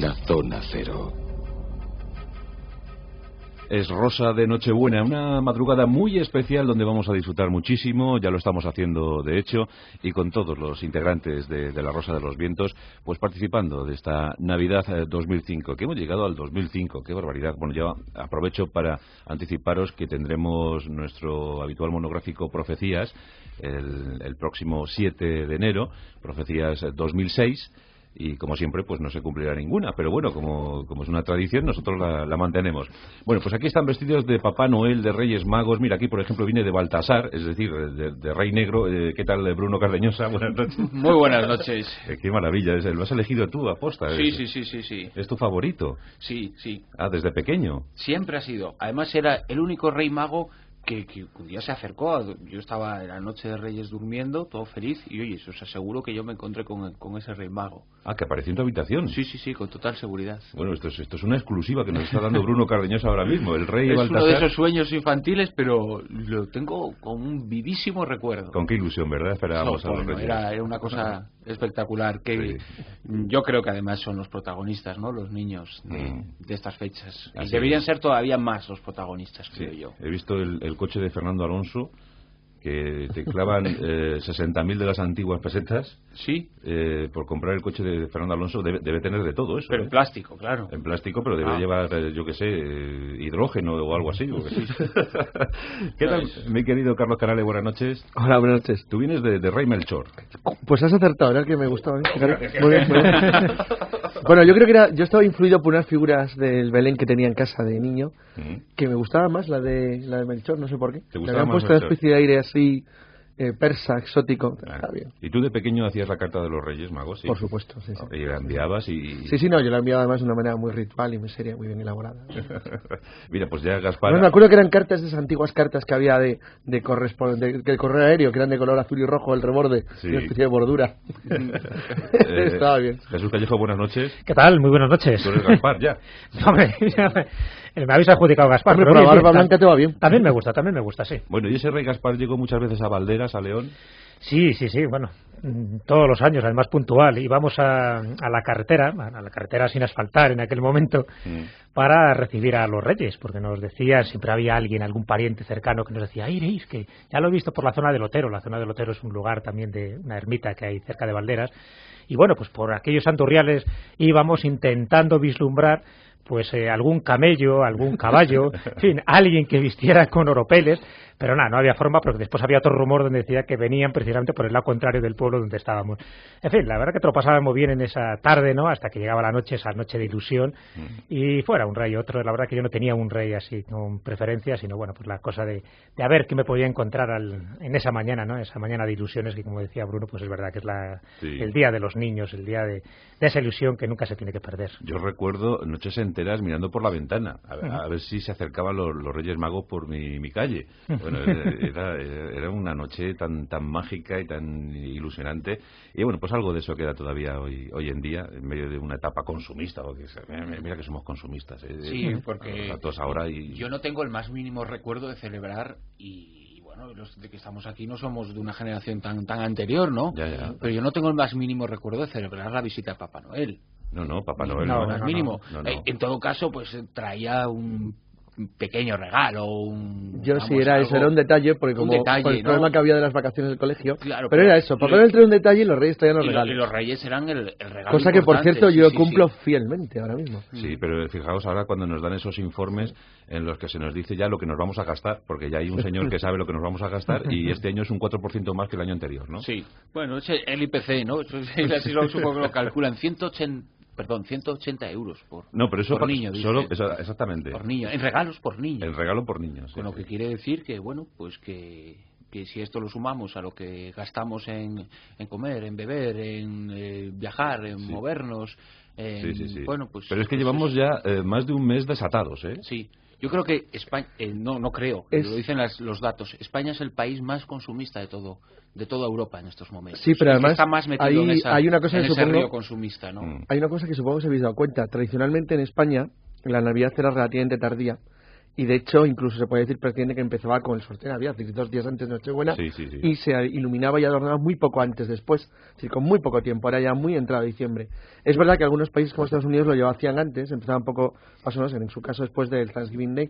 La Zona Cero. Es Rosa de Nochebuena, una madrugada muy especial donde vamos a disfrutar muchísimo, ya lo estamos haciendo de hecho, y con todos los integrantes de la Rosa de los Vientos, pues participando de esta Navidad 2005, que hemos llegado al 2005, qué barbaridad. Bueno, ya aprovecho para anticiparos que tendremos nuestro habitual monográfico Profecías el próximo 7 de enero, Profecías 2006, y como siempre pues no se cumplirá ninguna, pero bueno, como es una tradición, nosotros la mantenemos. Bueno, pues aquí están vestidos de Papá Noel, de Reyes Magos. Mira, aquí por ejemplo viene de Baltasar, es decir, de Rey Negro. ¿Qué tal, Bruno Cardeñosa? Buenas noches. Muy buenas noches. Qué maravilla, lo has elegido tú, aposta. Sí. ¿Es tu favorito? Sí. Ah, desde pequeño. Siempre ha sido. Además era el único Rey Mago que un día se acercó. Yo estaba en la noche de Reyes durmiendo, todo feliz, y oye, os aseguro que yo me encontré con ese Rey Mago. Ah, que apareció en tu habitación. Sí, con total seguridad. Bueno, esto es una exclusiva que nos está dando Bruno Cardeñosa ahora mismo, el Rey Baltasar. Es uno de esos sueños infantiles, pero lo tengo con un vivísimo recuerdo. Con qué ilusión, ¿verdad? Esperábamos a los Reyes. Era una cosa espectacular, que yo creo que además son los protagonistas, ¿no? Los niños de estas fechas. Y deberían ser todavía más los protagonistas, creo yo. He visto el coche de Fernando Alonso, que te clavan 60.000 de las antiguas pesetas. Sí. Por comprar el coche de Fernando Alonso. Debe tener de todo eso. Pero en plástico, claro. En plástico, pero debe llevar, yo qué sé, hidrógeno o algo así. ¿Qué tal, mi querido Carlos Canales? Buenas noches. Hola, buenas noches. Tú vienes de Rey Melchor. Pues has acertado, era el que me gustaba. Muy bien. Bueno, yo creo que yo estaba influido por unas figuras del Belén que tenía en casa de niño, que me gustaba más la de Melchor, no sé por qué. ¿Te gustaba? Le habían puesto una especie de aire así, persa, exótico. Está bien. ¿Y tú de pequeño hacías la carta de los Reyes Magos? Sí. Por supuesto, sí. Y la enviabas y... Sí, no, yo la enviaba además de una manera muy ritual y muy seria, muy bien elaborada. Mira, pues ya Gaspar... No, me acuerdo que eran cartas de esas antiguas cartas que había de correo aéreo, que eran de color azul y rojo, el reborde, una especie de bordura. Estaba bien. Jesús Callejo, buenas noches. ¿Qué tal? Muy buenas noches. Tú eres Gaspar, ya. Hombre, me habéis adjudicado Gaspar. Pero la barba blanca te va bien. También me gusta, sí. Bueno, ¿y ese Rey Gaspar llegó muchas veces a Valderas, a León? Sí, bueno, todos los años, además puntual. Íbamos a la carretera sin asfaltar en aquel momento, para recibir a los Reyes, porque nos decían, siempre había alguien, algún pariente cercano que nos decía, iréis, que ya lo he visto por la zona del Otero. La zona del Otero es un lugar también de una ermita que hay cerca de Valderas. Y bueno, pues por aquellos santurriales íbamos intentando vislumbrar pues algún camello, algún caballo, en fin, alguien que vistiera con oropeles, pero nada, no había forma, porque después había otro rumor donde decía que venían precisamente por el lado contrario del pueblo donde estábamos. En fin, la verdad que te lo pasábamos bien en esa tarde, ¿no? Hasta que llegaba la noche, esa noche de ilusión, y fuera un rey y otro. La verdad que yo no tenía un rey así con preferencia, sino bueno, pues la cosa de a ver qué me podía encontrar en esa mañana, ¿no? Esa mañana de ilusiones que, como decía Bruno, pues es verdad que es el día de los niños, el día de esa ilusión que nunca se tiene que perder. Yo recuerdo noches enteras mirando por la ventana a ver si se acercaban los Reyes Magos por mi calle. Bueno, era una noche tan mágica y tan ilusionante, y bueno, pues algo de eso queda todavía hoy en día, en medio de una etapa consumista, porque mira que somos consumistas, sí, porque todos ahora yo no tengo el más mínimo recuerdo de celebrar, y bueno, los de que estamos aquí no somos de una generación tan anterior, ¿no? Ya. Pero yo no tengo el más mínimo recuerdo de celebrar la visita de Papá Noel. No, Papá Noel no, más mínimo. No. En todo caso, pues traía un pequeño regalo, era un detalle, porque como por el problema que había de las vacaciones del colegio, claro, pero era eso, Papá Noel traía un detalle y los Reyes traían los regalos. Y los Reyes eran el regalo. Cosa que, por cierto, yo cumplo fielmente ahora mismo. Sí, pero fijaos ahora cuando nos dan esos informes en los que se nos dice ya lo que nos vamos a gastar, porque ya hay un señor que sabe lo que nos vamos a gastar, y este año es un 4% más que el año anterior, ¿no? Sí, bueno, es el IPC, ¿no? Así supongo que lo calculan, 180 euros por niño. Exactamente. Por niño, en regalos por niño. El regalo por niño, sí. Con lo que quiere decir que, bueno, pues que si esto lo sumamos a lo que gastamos en comer, en beber, en viajar, en movernos... Bueno, pues... Pero es que llevamos ya más de un mes desatados, ¿eh? Sí. Yo creo que España, no creo, lo dicen los datos, España es el país más consumista de toda Europa en estos momentos. Sí, pero además está más metido hay una cosa en que ese supongo, río consumista, ¿no? Hay una cosa que supongo que se habéis dado cuenta. Tradicionalmente en España la Navidad era relativamente tardía, y de hecho incluso se puede decir prácticamente que empezaba con el sorteo de Navidad, es decir, 2 días antes de Nochebuena, y se iluminaba y adornaba muy poco antes después, es decir, con muy poco tiempo, era ya muy entrado diciembre. Es verdad que algunos países como Estados Unidos lo hacían antes, empezaban un poco más o menos, en su caso después del Thanksgiving Day,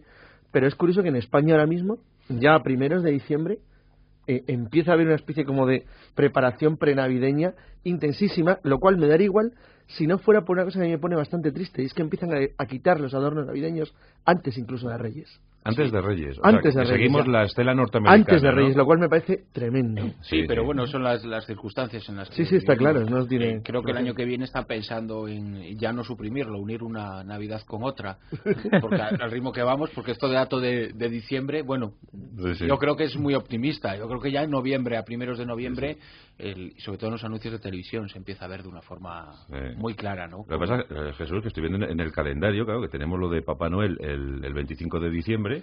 pero es curioso que en España ahora mismo, ya a primeros de diciembre, empieza a haber una especie como de preparación prenavideña intensísima, lo cual me daría igual si no fuera por una cosa que me pone bastante triste, y es que empiezan a quitar los adornos navideños antes incluso de Reyes. Antes de Reyes. Antes de Reyes. Seguimos la estela norteamericana. Antes de Reyes, ¿no? lo cual me parece tremendo. Sí, pero bueno, son las circunstancias en las que... Sí, está claro. No tiene... Creo que el año que viene están pensando en ya no suprimirlo, unir una Navidad con otra, porque al ritmo que vamos, porque esto de dato de diciembre, bueno, yo creo que es muy optimista. Yo creo que ya en noviembre, a primeros de noviembre, sobre todo en los anuncios de televisión, se empieza a ver de una forma muy clara, ¿no? Lo que pasa, Jesús, que estoy viendo en el calendario, claro, que tenemos lo de Papá Noel el 25 de diciembre,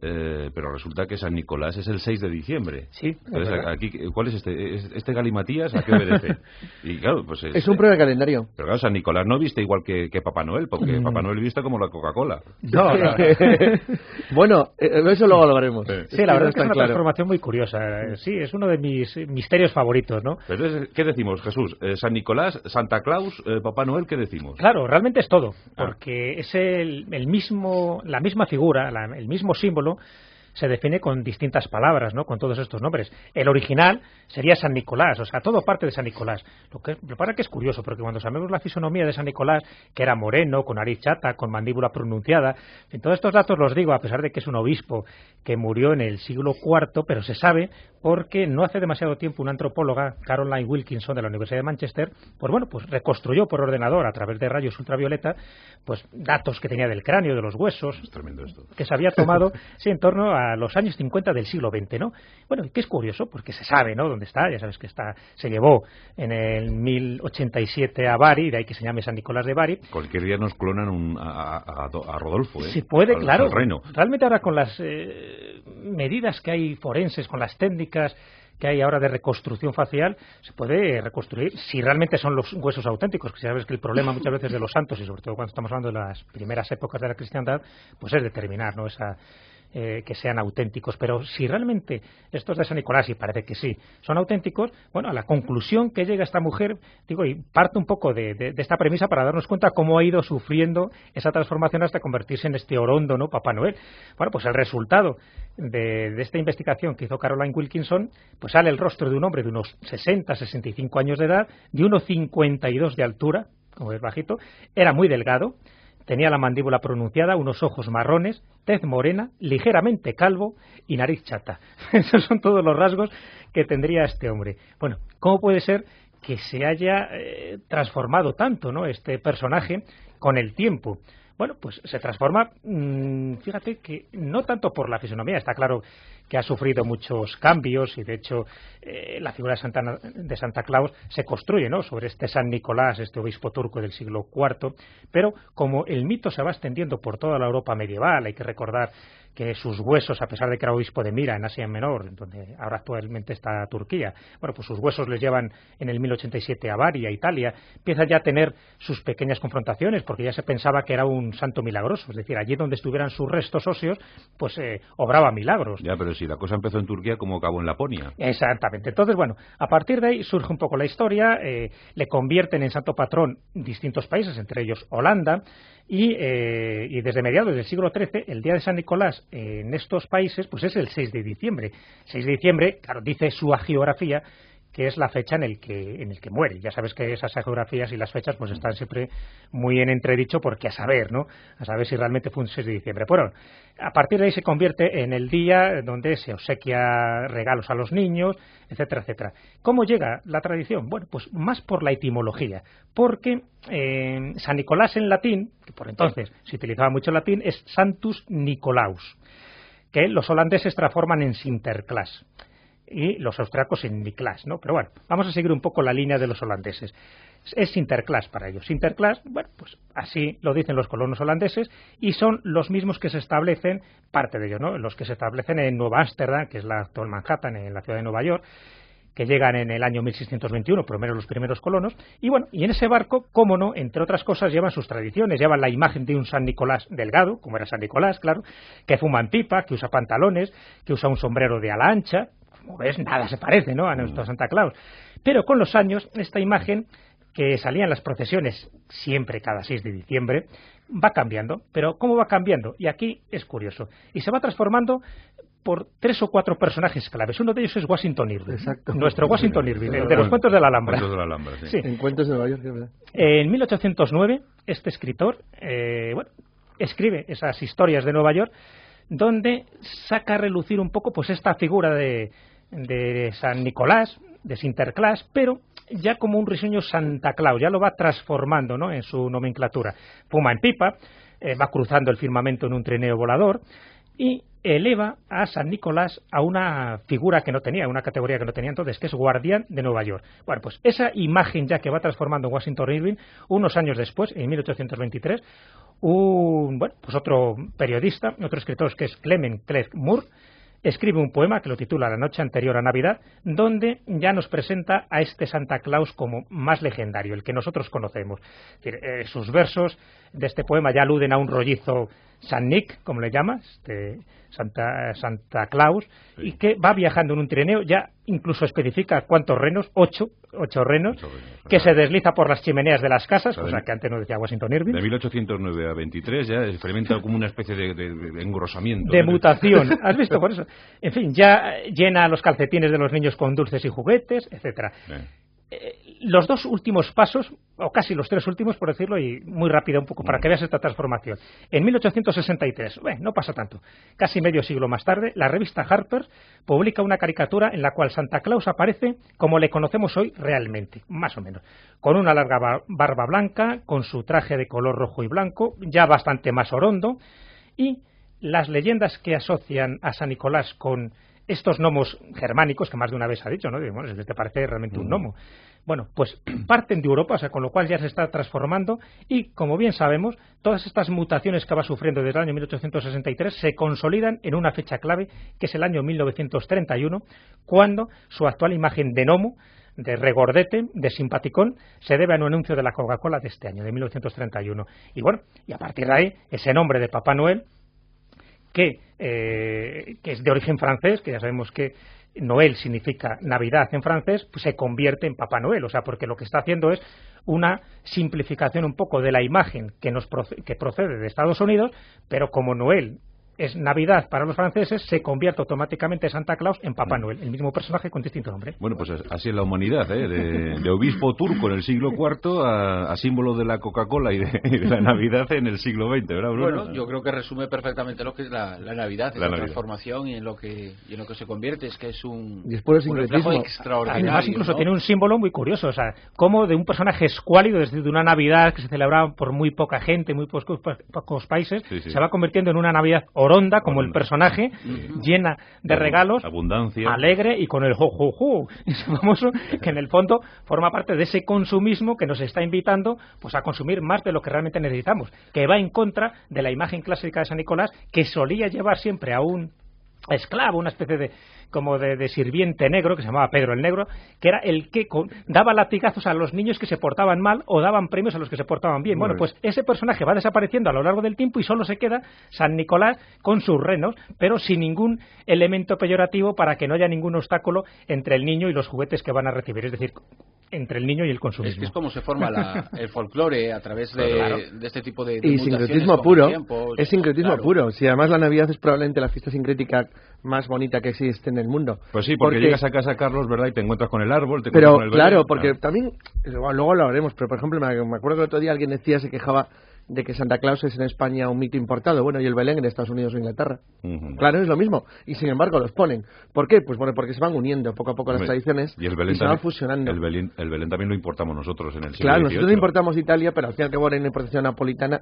pero resulta que San Nicolás es el 6 de diciembre. Sí. Entonces, aquí, ¿cuál es este galimatías? ¿A qué obedece? Y claro, pues es un problema de calendario. Pero claro, San Nicolás no viste igual que Papá Noel, porque Papá Noel viste como la Coca-Cola. No. Bueno, eso luego lo veremos. Sí, la verdad es que es una transformación muy curiosa. Sí, es uno de mis misterios favoritos, ¿no? Entonces, ¿qué decimos, Jesús? ¿San Nicolás, Santa Claus, Papá Noel, qué decimos? Claro, realmente es todo, porque es la misma figura, el mismo símbolo, se define con distintas palabras, ¿no? Con todos estos nombres. El original sería San Nicolás, o sea, todo parte de San Nicolás. Lo que pasa que es curioso, porque cuando sabemos la fisonomía de San Nicolás, que era moreno, con nariz chata, con mandíbula pronunciada, en todos estos datos los digo, a pesar de que es un obispo que murió en el siglo IV, pero se sabe porque no hace demasiado tiempo una antropóloga, Caroline Wilkinson, de la Universidad de Manchester, pues reconstruyó por ordenador, a través de rayos ultravioleta, pues datos que tenía del cráneo, de los huesos, es tremendo esto, que se había tomado en torno a los años 50 del siglo XX, ¿no? Bueno, que es curioso, porque se sabe, ¿no?, dónde está. Ya sabes que se llevó en el 1087 a Bari, de ahí que se llame San Nicolás de Bari. Cualquier día nos clonan a Rodolfo, ¿eh? Si puede, claro. Reino. Realmente ahora con las medidas que hay forenses, con las técnicas que hay ahora de reconstrucción facial, se puede reconstruir si realmente son los huesos auténticos, que sabes que el problema muchas veces de los santos, y sobre todo cuando estamos hablando de las primeras épocas de la cristiandad, pues es determinar, ¿no?, que sean auténticos. Pero si realmente estos de San Nicolás, y parece que sí, son auténticos, bueno, a la conclusión que llega esta mujer, digo, y parte un poco de esta premisa para darnos cuenta cómo ha ido sufriendo esa transformación hasta convertirse en este orondo, ¿no?, Papá Noel. Bueno, pues el resultado de esta investigación que hizo Caroline Wilkinson, pues sale el rostro de un hombre de unos 60, 65 años de edad, de 1,52 de altura, como es bajito, era muy delgado, tenía la mandíbula pronunciada, unos ojos marrones, tez morena, ligeramente calvo y nariz chata. Esos son todos los rasgos que tendría este hombre. Bueno, ¿cómo puede ser que se haya transformado tanto, ¿no?, este personaje con el tiempo? Bueno, pues se transforma, fíjate que no tanto por la fisonomía, está claro que ha sufrido muchos cambios, y de hecho la figura de Santa Claus se construye, ¿no?, sobre este San Nicolás, este obispo turco del siglo IV, pero como el mito se va extendiendo por toda la Europa medieval, hay que recordar que sus huesos, a pesar de que era obispo de Mira, en Asia Menor, donde ahora actualmente está Turquía, bueno, pues sus huesos les llevan en el 1087 a Bari, a Italia, empieza ya a tener sus pequeñas confrontaciones, porque ya se pensaba que era un santo milagroso, es decir, allí donde estuvieran sus restos óseos, pues obraba milagros. Ya, pero si la cosa empezó en Turquía, ¿cómo acabó en Laponia? Exactamente. Entonces, bueno, a partir de ahí surge un poco la historia, le convierten en santo patrón distintos países, entre ellos Holanda, y desde mediados del siglo XIII, el día de San Nicolás en estos países, pues es el 6 de diciembre. 6 de diciembre, claro, dice su hagiografía, que es la fecha en el que muere. Ya sabes que esas geografías y las fechas pues están siempre muy en entredicho, porque a saber, ¿no?, a saber si realmente fue un 6 de diciembre. Bueno, a partir de ahí se convierte en el día donde se obsequia regalos a los niños, etcétera, etcétera. ¿Cómo llega la tradición? Bueno, pues más por la etimología, porque San Nicolás en latín, que por entonces se utilizaba mucho el latín, es Santus Nicolaus, que los holandeses transforman en Sinterklaas, y los austriacos en Niklas, ¿no? Pero bueno, vamos a seguir un poco la línea de los holandeses. Es Sinterklaas para ellos. Sinterklaas, bueno, pues así lo dicen los colonos holandeses, y son los mismos que se establecen, parte de ellos, ¿no?, los que se establecen en Nueva Ámsterdam, que es la actual Manhattan, en la ciudad de Nueva York, que llegan en el año 1621, por lo menos los primeros colonos, y bueno, y en ese barco, cómo no, entre otras cosas, llevan sus tradiciones, llevan la imagen de un San Nicolás delgado, como era San Nicolás, claro, que fuma en pipa, que usa pantalones, que usa un sombrero de ala ancha. Como ves, nada se parece, ¿no?, a nuestro Santa Claus. Pero con los años, esta imagen, que salía en las procesiones siempre cada 6 de diciembre, va cambiando. Pero ¿cómo va cambiando? Y aquí es curioso. Y se va transformando por 3 o 4 personajes claves. Uno de ellos es Washington Irving. Exacto. Nuestro Washington Irving, de los cuentos de la Alhambra. Cuentos de la Alhambra, sí. En Cuentos de Nueva York, ¿verdad? En 1809, este escritor escribe esas historias de Nueva York, donde saca a relucir un poco pues esta figura de San Nicolás, de Sinterklaas, pero ya como un risueño Santa Claus, ya lo va transformando, ¿no?, en su nomenclatura. Fuma en pipa, va cruzando el firmamento en un trineo volador y eleva a San Nicolás a una figura que no tenía, una categoría que no tenía entonces, que es guardián de Nueva York. Bueno, pues esa imagen ya que va transformando en Washington Irving, unos años después, en 1823, otro periodista, otro escritor, que es Clement Clarke Moore, escribe un poema que lo titula La noche anterior a Navidad, donde ya nos presenta a este Santa Claus como más legendario, el que nosotros conocemos. Es decir, sus versos de este poema ya aluden a un rollizo San Nick, como le llama, Santa Claus, sí, y que va viajando en un trineo, ya incluso especifica cuántos renos, 8 renos, que se desliza por las chimeneas de las casas, cosa que antes no decía Washington Irving. De 1809 a 23 ya experimenta como una especie de engrosamiento. De mutación, ¿has visto? Por eso. En fin, ya llena los calcetines de los niños con dulces y juguetes, etcétera. Los 2 últimos pasos, o casi los 3 últimos, por decirlo, y muy rápida un poco, para que veas esta transformación. En 1863, no pasa tanto, casi medio siglo más tarde, la revista Harper's publica una caricatura en la cual Santa Claus aparece como le conocemos hoy realmente, más o menos, con una larga barba blanca, con su traje de color rojo y blanco, ya bastante más orondo, y las leyendas que asocian a San Nicolás con estos gnomos germánicos, que más de una vez ha dicho, ¿no? Bueno, ¿te parece realmente un gnomo? Bueno, pues parten de Europa, o sea, con lo cual ya se está transformando y, como bien sabemos, todas estas mutaciones que va sufriendo desde el año 1863 se consolidan en una fecha clave, que es el año 1931, cuando su actual imagen de gnomo, de regordete, de simpaticón, se debe a un anuncio de la Coca-Cola de este año, de 1931. Y bueno, y a partir de ahí, ese nombre de Papá Noel, que es de origen francés, que ya sabemos que Noel significa Navidad en francés, pues se convierte en Papá Noel, o sea, porque lo que está haciendo es una simplificación un poco de la imagen que procede de Estados Unidos, pero como Noel es Navidad para los franceses, se convierte automáticamente Santa Claus en Papá Noel, el mismo personaje con distinto nombre. Bueno, pues así es la humanidad, de obispo turco en el siglo IV a símbolo de la Coca-Cola y de la Navidad en el siglo XX, ¿verdad, Bruno? Bueno, yo creo que resume perfectamente lo que es la Navidad, la transformación y en lo que se convierte, es que es un reflejo extraordinario. Además, incluso, ¿no?, tiene un símbolo muy curioso, o sea, como de un personaje escuálido, es decir, de una Navidad que se celebraba por muy poca gente, muy pocos países, se va convirtiendo en una Navidad oronda, como el personaje, llena de regalos, abundancia, alegre y con el jo, ese famoso, que en el fondo forma parte de ese consumismo que nos está invitando pues a consumir más de lo que realmente necesitamos, que va en contra de la imagen clásica de San Nicolás, que solía llevar siempre a un esclavo, una especie de sirviente negro, que se llamaba Pedro el Negro, que era el que daba latigazos a los niños que se portaban mal o daban premios a los que se portaban bien. Bueno, pues ese personaje va desapareciendo a lo largo del tiempo y solo se queda San Nicolás con sus renos, pero sin ningún elemento peyorativo para que no haya ningún obstáculo entre el niño y los juguetes que van a recibir, es decir, entre el niño y el consumismo. Es como se forma el folclore a través de este tipo de y sincretismo puro, es sincretismo puro. Si además la Navidad es probablemente la fiesta sincrética más bonita que existe en el mundo. Pues sí, porque llegas a casa, Carlos, ¿verdad? Y te encuentras con el árbol, te encuentras con el Belén. Claro, porque también, luego lo haremos, pero por ejemplo, me acuerdo que el otro día alguien se quejaba de que Santa Claus es en España un mito importado, bueno, y el Belén en Estados Unidos o Inglaterra. Claro, es lo mismo, y sin embargo los ponen. ¿Por qué? Pues bueno, porque se van uniendo poco a poco las tradiciones y se van fusionando. El Belén también lo importamos nosotros en el siglo XVIII. Claro, nosotros importamos Italia, pero al fin y al cabo era una importación napolitana,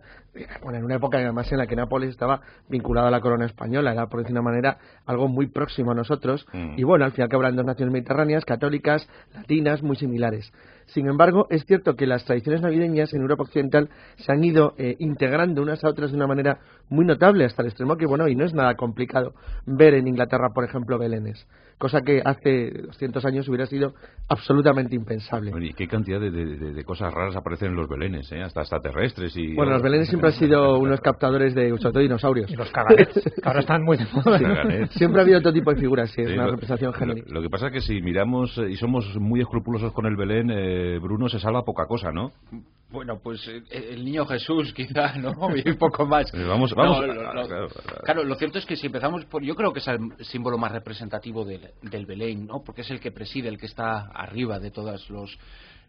bueno, en una época además en la que Nápoles estaba vinculado a la corona española, era por decir una manera algo muy próximo a nosotros, y bueno, al fin y al cabo eran dos naciones mediterráneas, católicas, latinas, muy similares. Sin embargo, es cierto que las tradiciones navideñas en Europa Occidental se han ido integrando unas a otras de una manera muy notable, hasta el extremo que, bueno, y no es nada complicado ver en Inglaterra, por ejemplo, belenes. cosa que hace 200 años hubiera sido absolutamente impensable. Bueno, y qué cantidad de cosas raras aparecen en los belenes, hasta extraterrestres y... Bueno, los belenes siempre han sido unos captadores de, sobre todo, dinosaurios. Y los caganets, que ahora están muy de moda. Sí. Siempre ha habido otro tipo de figuras, sí, es una representación genérica. Lo que pasa es que si miramos y somos muy escrupulosos con el Belén, Bruno, se salva poca cosa, ¿no? Bueno, pues el niño Jesús quizá, ¿no? Y un poco más. Vamos. Claro, lo cierto es que si empezamos por... Yo creo que es el símbolo más representativo del Belén, ¿no? Porque es el que preside, el que está arriba de todos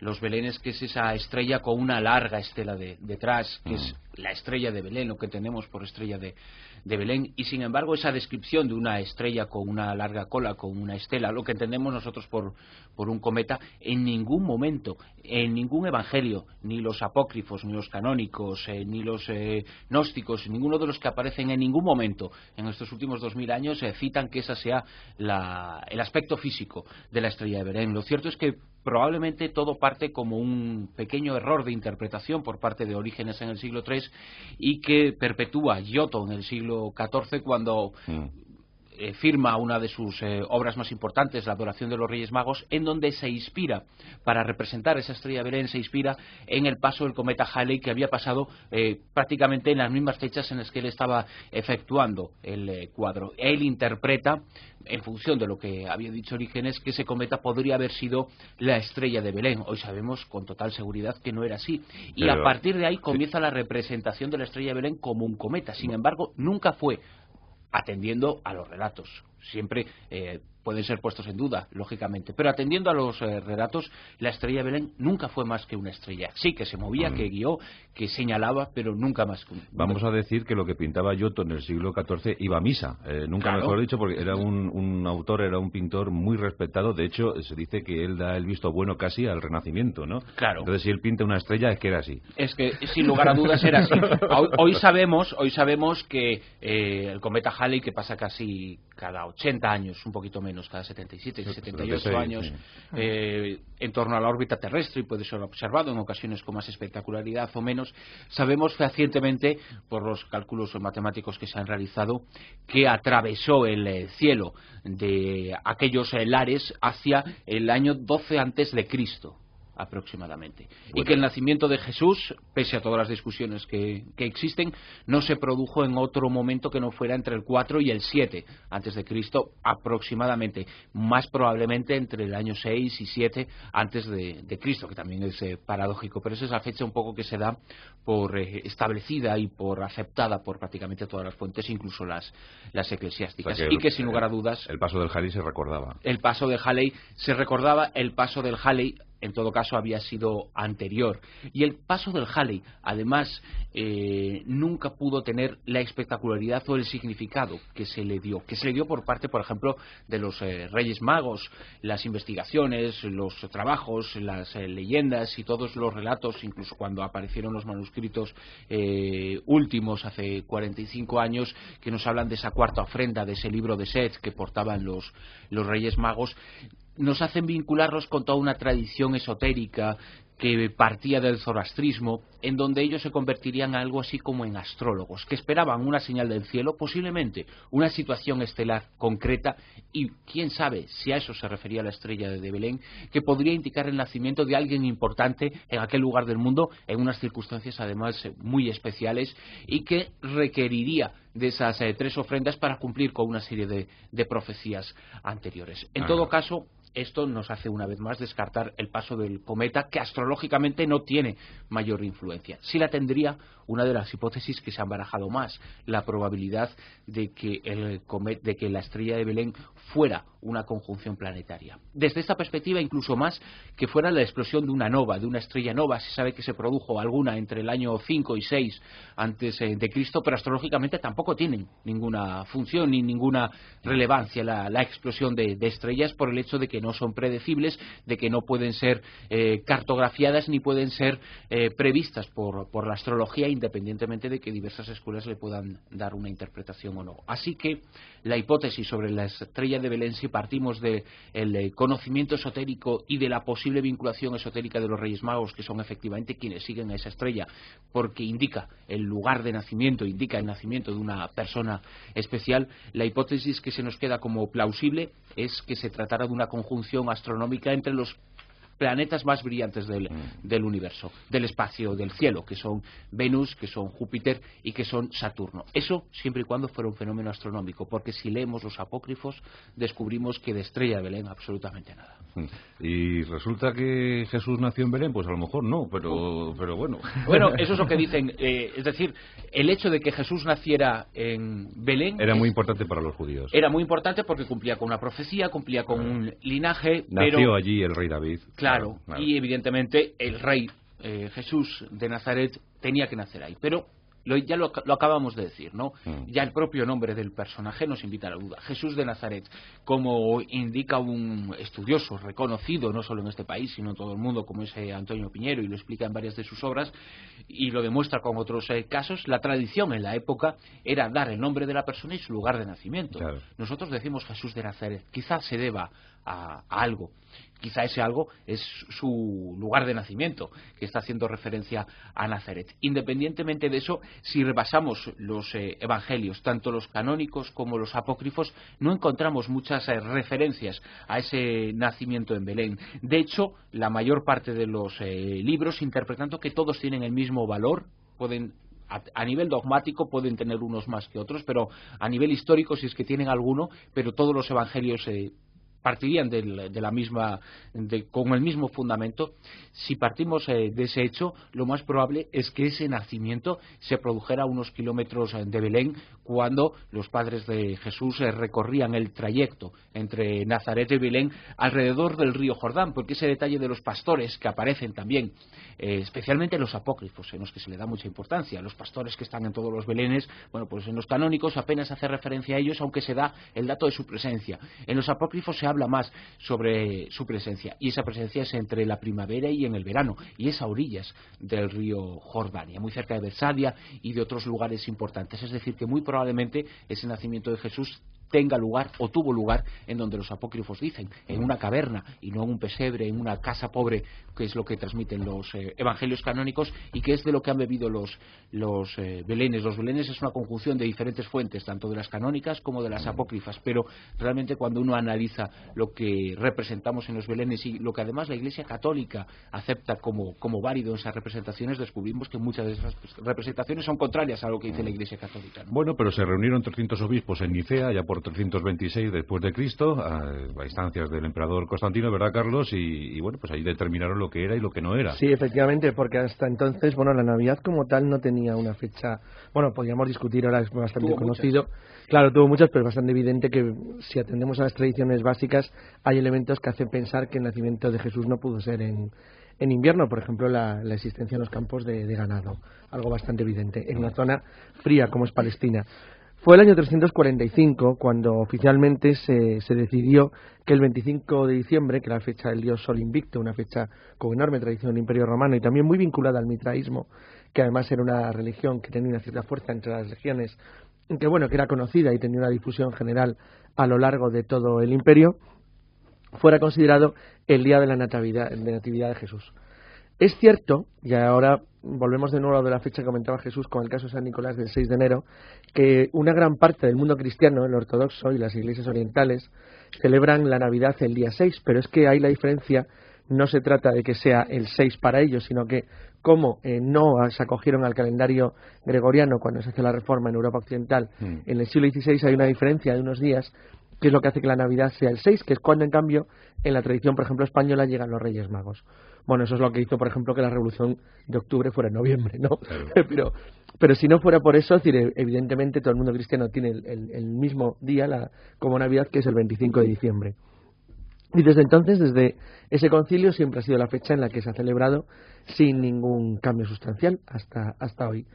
los belenes, que es esa estrella con una larga estela detrás, que es la estrella de Belén, lo que tenemos por estrella de Belén, y sin embargo esa descripción de una estrella con una larga cola, con una estela, lo que entendemos nosotros por un cometa, en ningún momento, en ningún evangelio, ni los apócrifos, ni los canónicos, ni los gnósticos, ninguno de los que aparecen en ningún momento en estos últimos 2000 años citan que esa sea el aspecto físico de la estrella de Belén. Lo cierto es que probablemente todo parte como un pequeño error de interpretación por parte de Orígenes en el siglo III y que perpetúa Giotto en el siglo XIV cuando firma una de sus obras más importantes, La adoración de los Reyes Magos, en donde se inspira, para representar esa estrella de Belén, se inspira en el paso del cometa Halley, que había pasado prácticamente en las mismas fechas en las que él estaba efectuando el cuadro. Él interpreta, en función de lo que había dicho Orígenes, que ese cometa podría haber sido la estrella de Belén. Hoy sabemos con total seguridad que no era así. Y a partir de ahí comienza la representación de la estrella de Belén como un cometa. Sin embargo, nunca fue atendiendo a los relatos. Siempre pueden ser puestos en duda, lógicamente, pero atendiendo a los relatos, la estrella de Belén nunca fue más que una estrella. Sí, que se movía, que guió, que señalaba, pero nunca más que Vamos a decir que lo que pintaba Giotto en el siglo XIV iba a misa, nunca mejor dicho, porque era un autor, era un pintor muy respetado. De hecho, se dice que él da el visto bueno casi al Renacimiento, ¿no? Claro. Entonces, si él pinta una estrella, es que era así. Es que, sin lugar a dudas, era así. Hoy sabemos que el cometa Halley, que pasa casi cada 80 años, un poquito menos, cada 77, 78 años, en torno a la órbita terrestre, y puede ser observado en ocasiones con más espectacularidad o menos, sabemos fehacientemente, por los cálculos matemáticos que se han realizado, que atravesó el cielo de aquellos lares hacia el año 12 antes de Cristo, aproximadamente. Bueno. Y que el nacimiento de Jesús, pese a todas las discusiones que existen, no se produjo en otro momento que no fuera entre el 4 y el 7 antes de Cristo, aproximadamente, más probablemente entre el año 6 y 7 antes de Cristo, que también es paradójico, pero esa es la fecha un poco que se da por establecida y por aceptada por prácticamente todas las fuentes, incluso las eclesiásticas, y que sin lugar a dudas el paso del Halley se recordaba. El paso del Halley se recordaba, el paso del Halley en todo caso había sido anterior, y el paso del Halley además nunca pudo tener la espectacularidad o el significado que se le dio por parte, por ejemplo, de los Reyes Magos. Las investigaciones, los trabajos, las leyendas y todos los relatos, incluso cuando aparecieron los manuscritos últimos hace 45 años, que nos hablan de esa cuarta ofrenda, de ese libro de Seth que portaban los Reyes Magos, nos hacen vincularlos con toda una tradición esotérica que partía del zoroastrismo, en donde ellos se convertirían algo así como en astrólogos, que esperaban una señal del cielo, posiblemente una situación estelar concreta, y quién sabe si a eso se refería la estrella de Belén, que podría indicar el nacimiento de alguien importante en aquel lugar del mundo, en unas circunstancias además muy especiales, y que requeriría de esas 3 ofrendas para cumplir con una serie de profecías anteriores. En todo caso, esto nos hace una vez más descartar el paso del cometa, que astrológicamente no tiene mayor influencia. Sí la tendría una de las hipótesis que se han barajado más, la probabilidad de que la estrella de Belén fuera una conjunción planetaria. Desde esta perspectiva, incluso más que fuera la explosión de una nova, de una estrella nova. Se sabe que se produjo alguna entre el año 5 y 6 antes de Cristo, pero astrológicamente tampoco tienen ninguna función ni ninguna relevancia la explosión de estrellas, por el hecho de que no son predecibles, de que no pueden ser cartografiadas ni pueden ser previstas por la astrología, independientemente de que diversas escuelas le puedan dar una interpretación o no. Así que la hipótesis sobre la estrella de Belén, si partimos del conocimiento esotérico y de la posible vinculación esotérica de los Reyes Magos, que son efectivamente quienes siguen a esa estrella, porque indica el lugar de nacimiento, indica el nacimiento de una persona especial, la hipótesis que se nos queda como plausible es que se tratara de una conjunción astronómica entre los planetas más brillantes del universo, del espacio, del cielo, que son Venus, que son Júpiter y que son Saturno. Eso siempre y cuando fuera un fenómeno astronómico, porque si leemos los apócrifos descubrimos que de estrella de Belén absolutamente nada. Y resulta que Jesús nació en Belén, pues a lo mejor no, pero bueno. Bueno, eso es lo que dicen, es decir, el hecho de que Jesús naciera en Belén era muy importante para los judíos. Era muy importante porque cumplía con una profecía, cumplía con un linaje. Nació allí el rey David. Claro, y evidentemente el rey Jesús de Nazaret tenía que nacer ahí, pero ya lo acabamos de decir, ¿no? Ya el propio nombre del personaje nos invita a la duda. Jesús de Nazaret, como indica un estudioso reconocido no solo en este país sino en todo el mundo, como es Antonio Piñero, y lo explica en varias de sus obras y lo demuestra con otros casos, la tradición en la época era dar el nombre de la persona y su lugar de nacimiento. Claro. Nosotros decimos Jesús de Nazaret, quizás se deba a algo. Quizá ese algo es su lugar de nacimiento, que está haciendo referencia a Nazaret. Independientemente de eso, si repasamos los evangelios, tanto los canónicos como los apócrifos, no encontramos muchas referencias a ese nacimiento en Belén. De hecho, la mayor parte de los libros, interpretando que todos tienen el mismo valor, pueden a nivel dogmático pueden tener unos más que otros, pero a nivel histórico, si es que tienen alguno, pero todos los evangelios partirían con el mismo fundamento. Si partimos de ese hecho, lo más probable es que ese nacimiento se produjera a unos kilómetros de Belén, cuando los padres de Jesús recorrían el trayecto entre Nazaret y Belén alrededor del río Jordán, porque ese detalle de los pastores que aparecen también, especialmente en los apócrifos, en los que se le da mucha importancia, los pastores que están en todos los belenes, bueno, pues en los canónicos apenas hace referencia a ellos, aunque se da el dato de su presencia. En los apócrifos se habla más sobre su presencia, y esa presencia es entre la primavera y en el verano, y es a orillas del río Jordania, muy cerca de Betsadia y de otros lugares importantes. Es decir, que muy probablemente ese nacimiento de Jesús tenga lugar o tuvo lugar en donde los apócrifos dicen, en una caverna y no en un pesebre, en una casa pobre, que es lo que transmiten los evangelios canónicos y que es de lo que han bebido los belenes. Los belenes es una conjunción de diferentes fuentes, tanto de las canónicas como de las apócrifas, pero realmente cuando uno analiza lo que representamos en los belenes y lo que además la Iglesia Católica acepta como válido en esas representaciones, descubrimos que muchas de esas representaciones son contrarias a lo que dice la Iglesia Católica, ¿no? Bueno, pero se reunieron 300 obispos en Nicea ya por 326 después de Cristo, a instancias del emperador Constantino, ¿verdad, Carlos? Y bueno, pues ahí determinaron lo que era y lo que no era. Sí, efectivamente, porque hasta entonces, bueno, la Navidad como tal no tenía una fecha, bueno, podríamos discutir, ahora es bastante conocido. Claro, tuvo muchas, pero es bastante evidente que si atendemos a las tradiciones básicas, hay elementos que hacen pensar que el nacimiento de Jesús no pudo ser en invierno, por ejemplo, la existencia en los campos de ganado, algo bastante evidente, en una zona fría como es Palestina. Fue el año 345 cuando oficialmente se decidió que el 25 de diciembre, que era la fecha del dios Sol Invicto, una fecha con enorme tradición del Imperio Romano y también muy vinculada al mitraísmo, que además era una religión que tenía una cierta fuerza entre las regiones, que era conocida y tenía una difusión general a lo largo de todo el Imperio, fuera considerado el día de la Natividad de Jesús. Es cierto, y ahora volvemos de nuevo a la fecha que comentaba Jesús con el caso de San Nicolás del 6 de enero, que una gran parte del mundo cristiano, el ortodoxo y las iglesias orientales, celebran la Navidad el día 6, pero es que ahí la diferencia no se trata de que sea el 6 para ellos, sino que como no se acogieron al calendario gregoriano cuando se hace la reforma en Europa Occidental en el siglo XVI, hay una diferencia de unos días, que es lo que hace que la Navidad sea el 6, que es cuando en cambio en la tradición, por ejemplo, española llegan los Reyes Magos. Bueno, eso es lo que hizo, por ejemplo, que la Revolución de Octubre fuera en noviembre, ¿no? Claro. Pero si no fuera por eso, es decir, evidentemente todo el mundo cristiano tiene el mismo día como Navidad, que es el 25 de diciembre. Y desde entonces, desde ese concilio, siempre ha sido la fecha en la que se ha celebrado sin ningún cambio sustancial hasta hoy.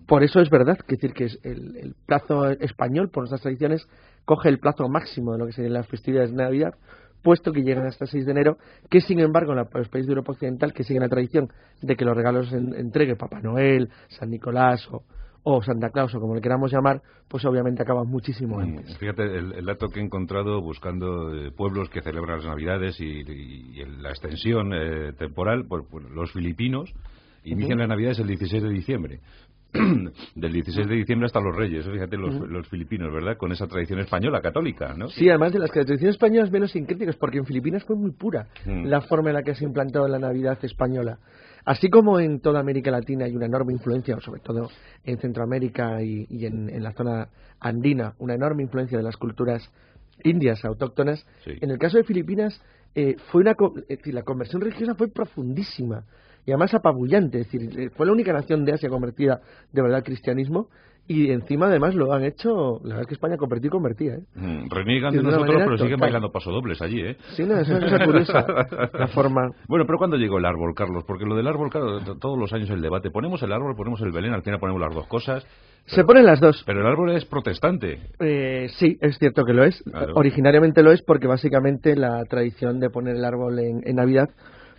Por eso es verdad que decir que es el plazo español, por nuestras tradiciones, coge el plazo máximo de lo que serían las festividades de Navidad, puesto que llegan hasta el 6 de enero, que sin embargo en los países de Europa Occidental, que siguen la tradición de que los regalos entregue Papá Noel, San Nicolás o Santa Claus, o como le queramos llamar, pues obviamente acaban muchísimo antes. Fíjate, el dato que he encontrado buscando pueblos que celebran las Navidades y la extensión temporal, pues los filipinos inician las Navidades el 16 de diciembre. Del 16 de diciembre hasta los Reyes, fíjate los filipinos, ¿verdad? Con esa tradición española, católica, ¿no? Sí, además de las tradiciones españolas menos sincréticas, porque en Filipinas fue muy pura la forma en la que se ha implantado la Navidad española. Así como en toda América Latina hay una enorme influencia, sobre todo en Centroamérica y en la zona andina, una enorme influencia de las culturas indias autóctonas, en el caso de Filipinas la conversión religiosa fue profundísima y además apabullante, es decir, fue la única nación de Asia convertida de verdad al cristianismo, y encima además lo han hecho, la verdad es que España convertía y convertía, reniegan de nosotros, pero siguen bailando pasodobles allí, Sí, no, es una cosa curiosa la forma. Bueno, pero ¿cuándo llegó el árbol, Carlos? Porque lo del árbol, claro, todos los años el debate, ponemos el árbol, ponemos el Belén, al final ponemos las dos cosas. Se ponen las dos. Pero el árbol es protestante. Sí, es cierto que lo es. Claro. Originariamente lo es porque básicamente la tradición de poner el árbol en Navidad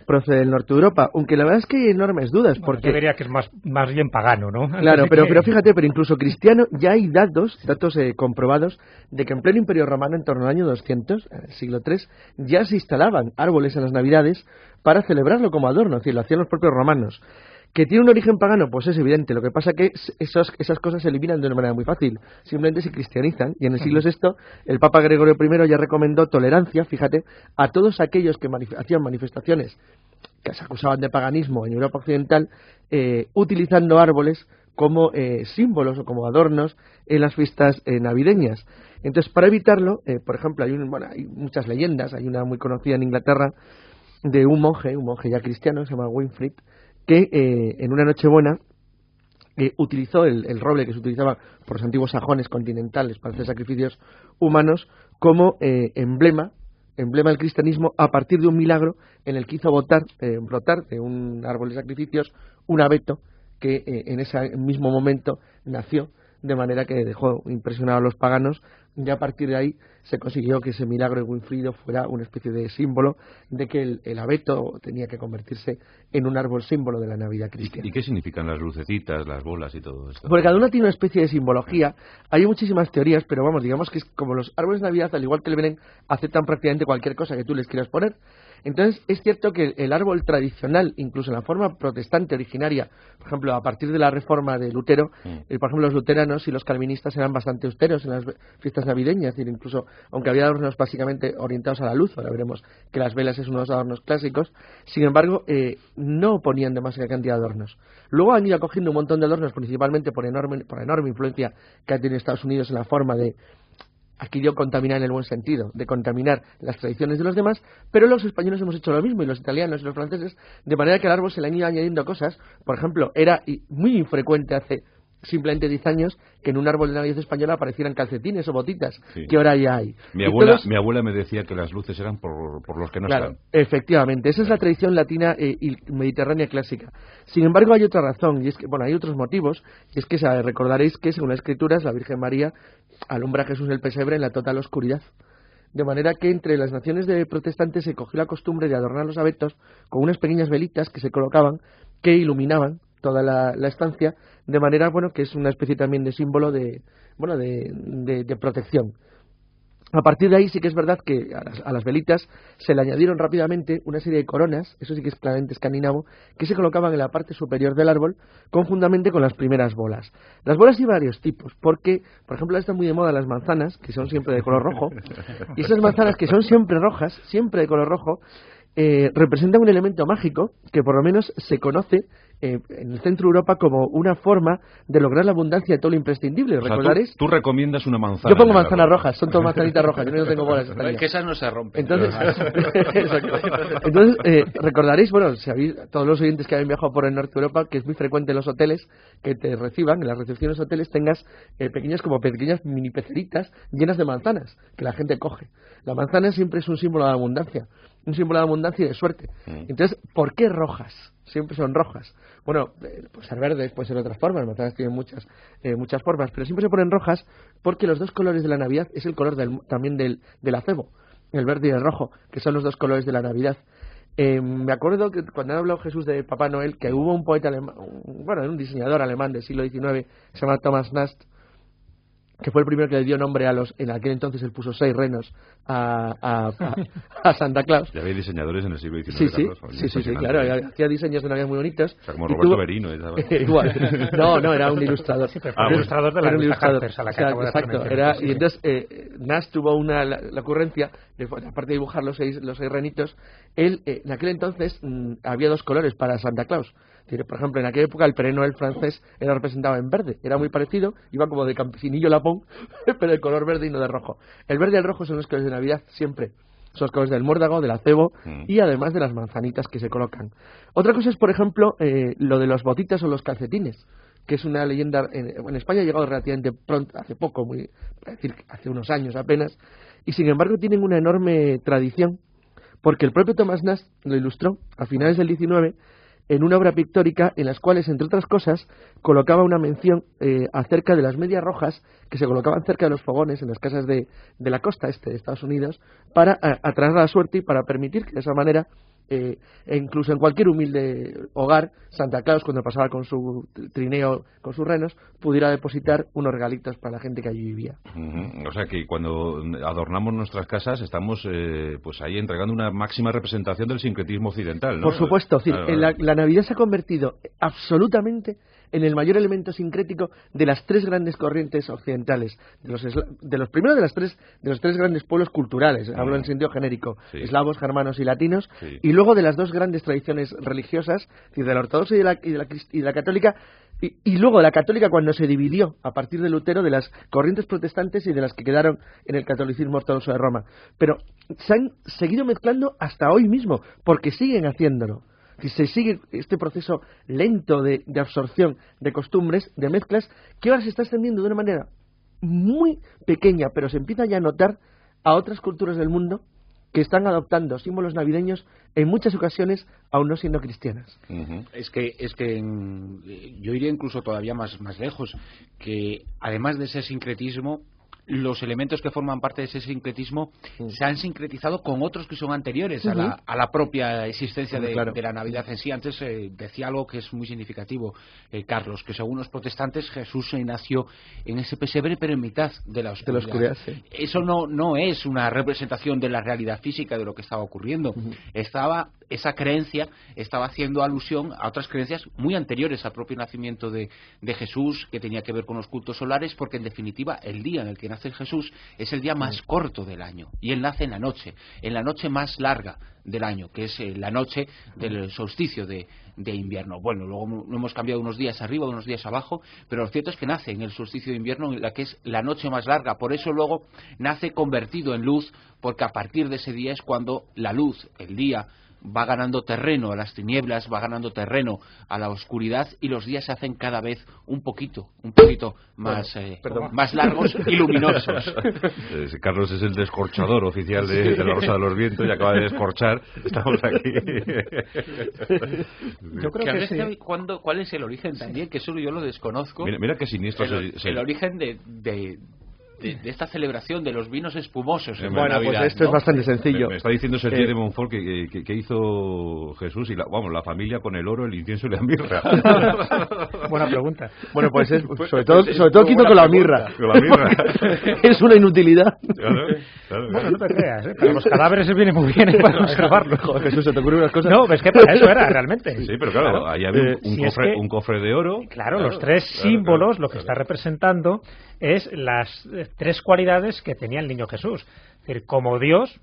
procede del norte de Europa, aunque la verdad es que hay enormes dudas. Porque yo diría que es más bien pagano, ¿no? Claro, pero fíjate, pero incluso cristiano, ya hay datos comprobados de que en pleno Imperio Romano, en torno al año 200, siglo III, ya se instalaban árboles en las Navidades para celebrarlo como adorno, es decir, lo hacían los propios romanos. ¿Que tiene un origen pagano? Pues es evidente. Lo que pasa es que esas cosas se eliminan de una manera muy fácil. Simplemente se cristianizan. Y en el siglo VI, el Papa Gregorio I ya recomendó tolerancia, fíjate, a todos aquellos que hacían manifestaciones que se acusaban de paganismo en Europa Occidental, utilizando árboles como símbolos o como adornos en las fiestas navideñas. Entonces, para evitarlo, por ejemplo, hay muchas leyendas. Hay una muy conocida en Inglaterra de un monje ya cristiano, se llama Winfrid, que en una Nochebuena utilizó el roble que se utilizaba por los antiguos sajones continentales para hacer sacrificios humanos como emblema del cristianismo, a partir de un milagro en el que hizo brotar de un árbol de sacrificios un abeto que en ese mismo momento nació, de manera que dejó impresionado a los paganos, y a partir de ahí se consiguió que ese milagro de Winfrido fuera una especie de símbolo de que el abeto tenía que convertirse en un árbol símbolo de la Navidad cristiana. ¿Y qué significan las lucecitas, las bolas y todo esto? Porque cada una tiene una especie de simbología. Hay muchísimas teorías, pero digamos que es como los árboles de Navidad, al igual que el Belén, aceptan prácticamente cualquier cosa que tú les quieras poner. Entonces, es cierto que el árbol tradicional, incluso en la forma protestante originaria, por ejemplo, a partir de la reforma de Lutero, por ejemplo, los luteranos y los calvinistas eran bastante austeros en las fiestas navideñas, es decir, incluso, aunque había adornos básicamente orientados a la luz, ahora veremos que las velas es uno de los adornos clásicos, sin embargo, no ponían demasiada cantidad de adornos. Luego han ido cogiendo un montón de adornos, principalmente por enorme influencia que ha tenido Estados Unidos en la forma de, aquí yo contaminar en el buen sentido, de contaminar las tradiciones de los demás, pero los españoles hemos hecho lo mismo, y los italianos y los franceses, de manera que al árbol se le han ido añadiendo cosas. Por ejemplo, era muy infrecuente hace simplemente 10 años que en un árbol de Navidad española aparecieran calcetines o botitas, que ahora ya hay. Mi abuela me decía que las luces eran por los que no están. Efectivamente, esa es la tradición latina y mediterránea clásica. Sin embargo, hay otra razón, y es que, hay otros motivos, y es que recordaréis que, según las Escrituras, la Virgen María alumbra a Jesús en el pesebre en la total oscuridad. De manera que entre las naciones de protestantes se cogió la costumbre de adornar los abetos con unas pequeñas velitas que se colocaban, que iluminaban toda la estancia, de manera que es una especie también de símbolo de protección. A partir de ahí sí que es verdad que a las velitas se le añadieron rápidamente una serie de coronas, eso sí que es claramente escandinavo, que se colocaban en la parte superior del árbol conjuntamente con las primeras bolas. Las bolas hay varios tipos, porque, por ejemplo, están muy de moda las manzanas, que son siempre de color rojo, y esas manzanas que son siempre rojas, siempre de color rojo, representan un elemento mágico que por lo menos se conoce en el centro de Europa como una forma de lograr la abundancia de todo lo imprescindible. O sea, ¿Recordaréis? Tú recomiendas una manzana. Yo pongo manzanas rojas, son todas manzanitas rojas, yo no tengo bolas. Es que esas no se rompen. Entonces, recordaréis, todos los oyentes que habéis viajado por el norte de Europa, que es muy frecuente en los hoteles que te reciban, en las recepciones de hoteles tengas pequeñas mini peceritas llenas de manzanas que la gente coge. La manzana siempre es un símbolo de abundancia, un símbolo de abundancia y de suerte. Entonces, ¿por qué rojas? Siempre son rojas. Puede ser verdes, puede ser de otras formas, las manzanas tienen muchas formas, pero siempre se ponen rojas porque los dos colores de la Navidad es el color también del acebo. el verde y el rojo, que son los dos colores de la Navidad. Me acuerdo que cuando habló Jesús de Papá Noel, que hubo un poeta alemán, un diseñador alemán del siglo XIX, se llama Thomas Nast, que fue el primero que le dio nombre en aquel entonces él puso 6 renos a Santa Claus. Ya había diseñadores en el siglo XIX. Sí, claro, hacía diseños de Navidad muy bonitos. O sea, como Roberto Berino. Igual. No, era un ilustrador. Sí, pero un ilustrador de la revista Harper's, a la que acabo de hacer mención. Y entonces Nast tuvo la ocurrencia, aparte de dibujar los seis renitos, él en aquel entonces había 2 colores para Santa Claus. Por ejemplo, en aquella época el Père Noël francés era representado en verde, era muy parecido, iba como de campesinillo lapón, pero de color verde y no de rojo. El verde y el rojo son los colores de Navidad siempre, son los colores del muérdago, del acebo y además de las manzanitas que se colocan. Otra cosa es, por ejemplo, lo de los botitas o los calcetines, que es una leyenda, en España ha llegado relativamente pronto, hace poco, es decir, hace unos años apenas, y sin embargo tienen una enorme tradición, porque el propio Thomas Nast lo ilustró a finales del XIX, en una obra pictórica en las cuales, entre otras cosas, colocaba una mención acerca de las medias rojas que se colocaban cerca de los fogones en las casas de la costa este de Estados Unidos para atraer la suerte y para permitir que de esa manera, incluso en cualquier humilde hogar, Santa Claus, cuando pasaba con su trineo, con sus renos, pudiera depositar unos regalitos para la gente que allí vivía. O sea que cuando adornamos nuestras casas estamos pues ahí entregando una máxima representación del sincretismo occidental, ¿no? Por supuesto, la Navidad se ha convertido absolutamente en el mayor elemento sincrético de las 3 grandes corrientes occidentales, de los tres grandes pueblos culturales, hablo en sentido genérico, eslavos, germanos y latinos, y luego de las 2 grandes tradiciones religiosas, es decir, de la ortodoxa y de la católica, y luego de la católica cuando se dividió a partir de Lutero de las corrientes protestantes y de las que quedaron en el catolicismo ortodoxo de Roma. Pero se han seguido mezclando hasta hoy mismo, porque siguen haciéndolo. Si se sigue este proceso lento de absorción de costumbres, de mezclas, que ahora se está extendiendo de una manera muy pequeña, pero se empieza ya a notar a otras culturas del mundo que están adoptando símbolos navideños en muchas ocasiones, aún no siendo cristianas. Es que yo iría incluso todavía más lejos, que además de ese sincretismo, los elementos que forman parte de ese sincretismo se han sincretizado con otros que son anteriores a la propia existencia de la Navidad en sí. Antes decía algo que es muy significativo, Carlos, que según los protestantes Jesús nació en ese pesebre pero en mitad de la oscuridad. Eso no es una representación de la realidad física de lo que estaba ocurriendo. Esa creencia estaba haciendo alusión a otras creencias muy anteriores al propio nacimiento de Jesús, que tenía que ver con los cultos solares, porque en definitiva el día en el que nace Jesús es el día más corto del año, y él nace en la noche más larga del año, que es la noche del solsticio de invierno. Bueno, luego no hemos cambiado unos días arriba, unos días abajo, pero lo cierto es que nace en el solsticio de invierno, en la que es la noche más larga. Por eso luego nace convertido en luz, porque a partir de ese día es cuando la luz, el día, va ganando terreno a las tinieblas, va ganando terreno a la oscuridad, y los días se hacen cada vez un poquito más, más largos y luminosos. Carlos es el descorchador oficial de la Rosa de los Vientos y acaba de descorchar. Estamos aquí. Yo creo que sí. ¿Cuál es el origen también? Que solo yo lo desconozco. Mira qué siniestro el origen de esta celebración de los vinos espumosos en Navidad, pues esto es bastante sencillo. Me está diciendo Sergio de Montfort que hizo Jesús y la familia con el oro, el incienso y la mirra. Buena pregunta. Bueno, pues sobre todo quito con la mirra. Con la mirra. Es una inutilidad. Claro. Bueno, no te creas, para los cadáveres viene muy bien para conservarlos. Joder, Jesús, se te ocurren unas cosas. No, es que para eso era realmente. Sí, pero claro, ahí había un cofre de oro. Claro, los 3 símbolos, lo que está representando es las 3 cualidades que tenía el niño Jesús. Es decir, como Dios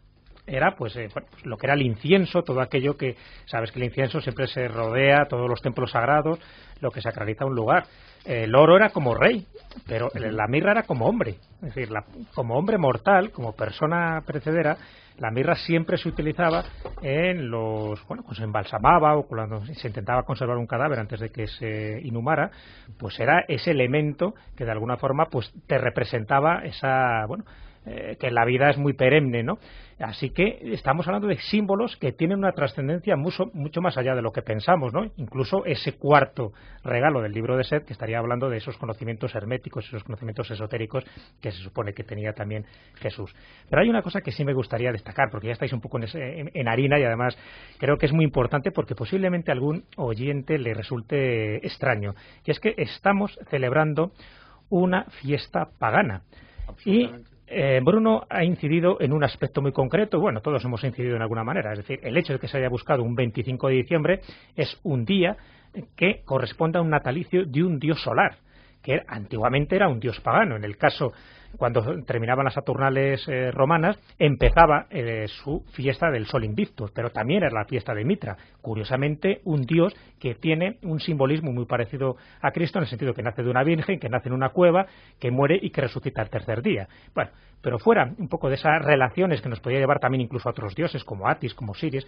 era pues lo que era el incienso, todo aquello que sabes que el incienso siempre se rodea todos los templos sagrados, lo que sacraliza un lugar. El oro era como rey, pero la mirra era como hombre, es decir, como hombre mortal, como persona perecedera. La mirra siempre se utilizaba en cuando se embalsamaba o cuando se intentaba conservar un cadáver antes de que se inhumara, pues era ese elemento que de alguna forma pues te representaba que la vida es muy perenne, ¿no? Así que estamos hablando de símbolos que tienen una trascendencia mucho más allá de lo que pensamos, ¿no? Incluso ese cuarto regalo del libro de Set, que estaría hablando de esos conocimientos herméticos, esos conocimientos esotéricos que se supone que tenía también Jesús. Pero hay una cosa que sí me gustaría destacar, porque ya estáis un poco en harina, y además creo que es muy importante porque posiblemente a algún oyente le resulte extraño, y es que estamos celebrando una fiesta pagana. Y Bruno ha incidido en un aspecto muy concreto. Bueno, todos hemos incidido en alguna manera. Es decir, el hecho de que se haya buscado un 25 de diciembre es un día que corresponde a un natalicio de un dios solar, que antiguamente era un dios pagano. En el caso, cuando terminaban las Saturnales romanas, empezaba su fiesta del Sol Invictus, pero también era la fiesta de Mitra. Curiosamente, un dios que tiene un simbolismo muy parecido a Cristo, en el sentido que nace de una virgen, que nace en una cueva, que muere y que resucita al tercer día. Bueno, pero fuera un poco de esas relaciones que nos podía llevar también incluso a otros dioses, como Atis, como Osiris,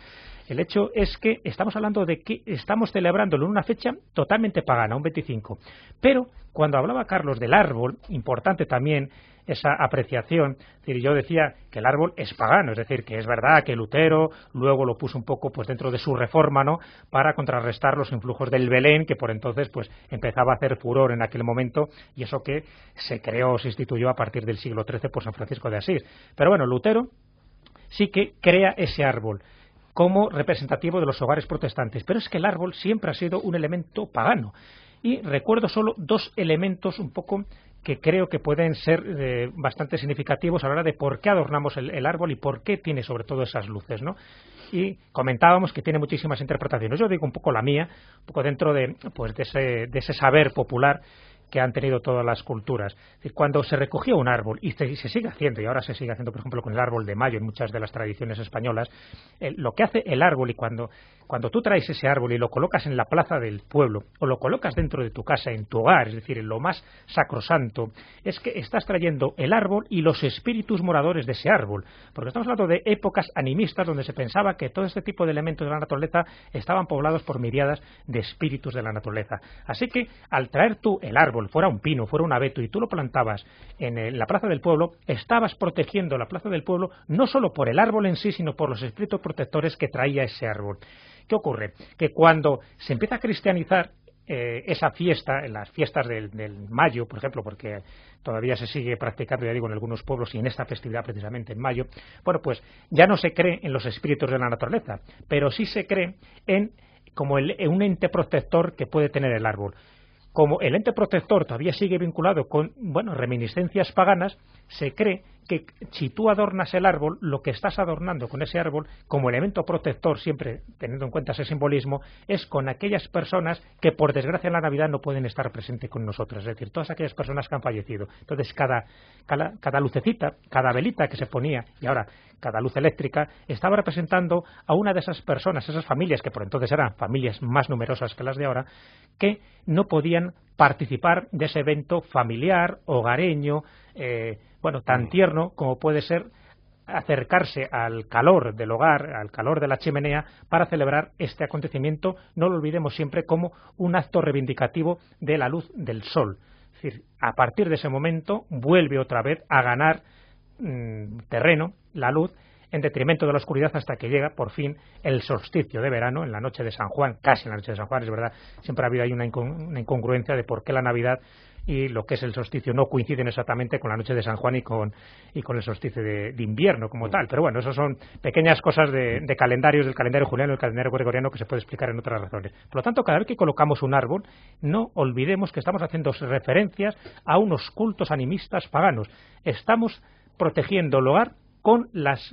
el hecho es que estamos hablando de que estamos celebrándolo en una fecha totalmente pagana, un 25. Pero cuando hablaba Carlos del árbol, importante también esa apreciación, es decir, yo decía que el árbol es pagano, es decir, que es verdad que Lutero luego lo puso un poco pues dentro de su reforma, ¿no?, para contrarrestar los influjos del Belén, que por entonces pues empezaba a hacer furor en aquel momento, y eso que se instituyó a partir del siglo XIII por San Francisco de Asís. Pero bueno, Lutero sí que crea ese árbol como representativo de los hogares protestantes, pero es que el árbol siempre ha sido un elemento pagano. Y recuerdo solo dos elementos un poco que creo que pueden ser bastante significativos a la hora de por qué adornamos el árbol y por qué tiene sobre todo esas luces, ¿no? Y comentábamos que tiene muchísimas interpretaciones. Yo digo un poco la mía, un poco dentro de ese saber popular que han tenido todas las culturas. Es decir, cuando se recogía un árbol, y se sigue haciendo, y ahora se sigue haciendo, por ejemplo, con el árbol de mayo en muchas de las tradiciones españolas, lo que hace el árbol, y cuando tú traes ese árbol y lo colocas en la plaza del pueblo, o lo colocas dentro de tu casa, en tu hogar, es decir, en lo más sacrosanto, es que estás trayendo el árbol y los espíritus moradores de ese árbol, porque estamos hablando de épocas animistas donde se pensaba que todo este tipo de elementos de la naturaleza estaban poblados por miriadas de espíritus de la naturaleza. Así que, al traer tú el árbol, fuera un pino, fuera un abeto, y tú lo plantabas en la plaza del pueblo, estabas protegiendo la plaza del pueblo no solo por el árbol en sí, sino por los espíritus protectores que traía ese árbol. ¿Qué ocurre? Que cuando se empieza a cristianizar esa fiesta, en las fiestas del mayo, por ejemplo, porque todavía se sigue practicando, ya digo, en algunos pueblos y en esta festividad precisamente en mayo, bueno, pues ya no se cree en los espíritus de la naturaleza, pero sí se cree en un ente protector que puede tener el árbol. Como el ente protector todavía sigue vinculado con, reminiscencias paganas, se cree que si tú adornas el árbol, lo que estás adornando con ese árbol, como elemento protector, siempre teniendo en cuenta ese simbolismo, es con aquellas personas que por desgracia en la Navidad no pueden estar presentes con nosotros, es decir, todas aquellas personas que han fallecido. Entonces cada lucecita, cada velita que se ponía, y ahora cada luz eléctrica, estaba representando a una de esas personas, esas familias, que por entonces eran familias más numerosas que las de ahora, que no podían participar de ese evento familiar, hogareño, tan tierno como puede ser acercarse al calor del hogar, al calor de la chimenea, para celebrar este acontecimiento, no lo olvidemos siempre, como un acto reivindicativo de la luz del sol. Es decir, a partir de ese momento vuelve otra vez a ganar terreno la luz, en detrimento de la oscuridad, hasta que llega por fin el solsticio de verano, en la noche de San Juan, casi en la noche de San Juan, es verdad, siempre ha habido ahí una incongruencia de por qué la Navidad y lo que es el solsticio no coinciden exactamente con la noche de San Juan y con el solsticio de invierno como tal, pero bueno, eso son pequeñas cosas de calendarios, del calendario juliano y del calendario gregoriano, que se puede explicar en otras razones. Por lo tanto, cada vez que colocamos un árbol, no olvidemos que estamos haciendo referencias a unos cultos animistas paganos. Estamos protegiendo el hogar con las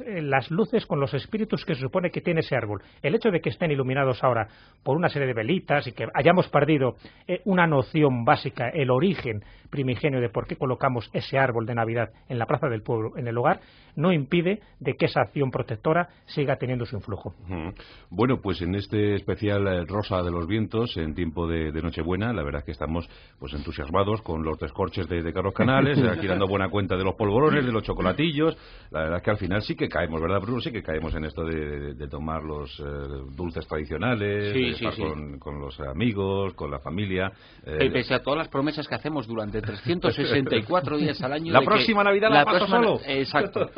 luces, con los espíritus que se supone que tiene ese árbol. El hecho de que estén iluminados ahora por una serie de velitas y que hayamos perdido una noción básica, el origen primigenio de por qué colocamos ese árbol de Navidad en la plaza del pueblo, en el hogar, no impide de que esa acción protectora siga teniendo su influjo. Bueno, pues en este especial Rosa de los Vientos, en tiempo de Nochebuena, la verdad es que estamos pues entusiasmados con los descorches de Carlos Canales, aquí dando buena cuenta de los polvorones, de los chocolatillos. La verdad verdad es que al final sí que caemos, ¿verdad, Bruno? Sí que caemos en esto de tomar los dulces tradicionales, de estar con los amigos, con la familia. Pese a todas las promesas que hacemos durante 364 días al año. La próxima Navidad la paso solo. Exacto.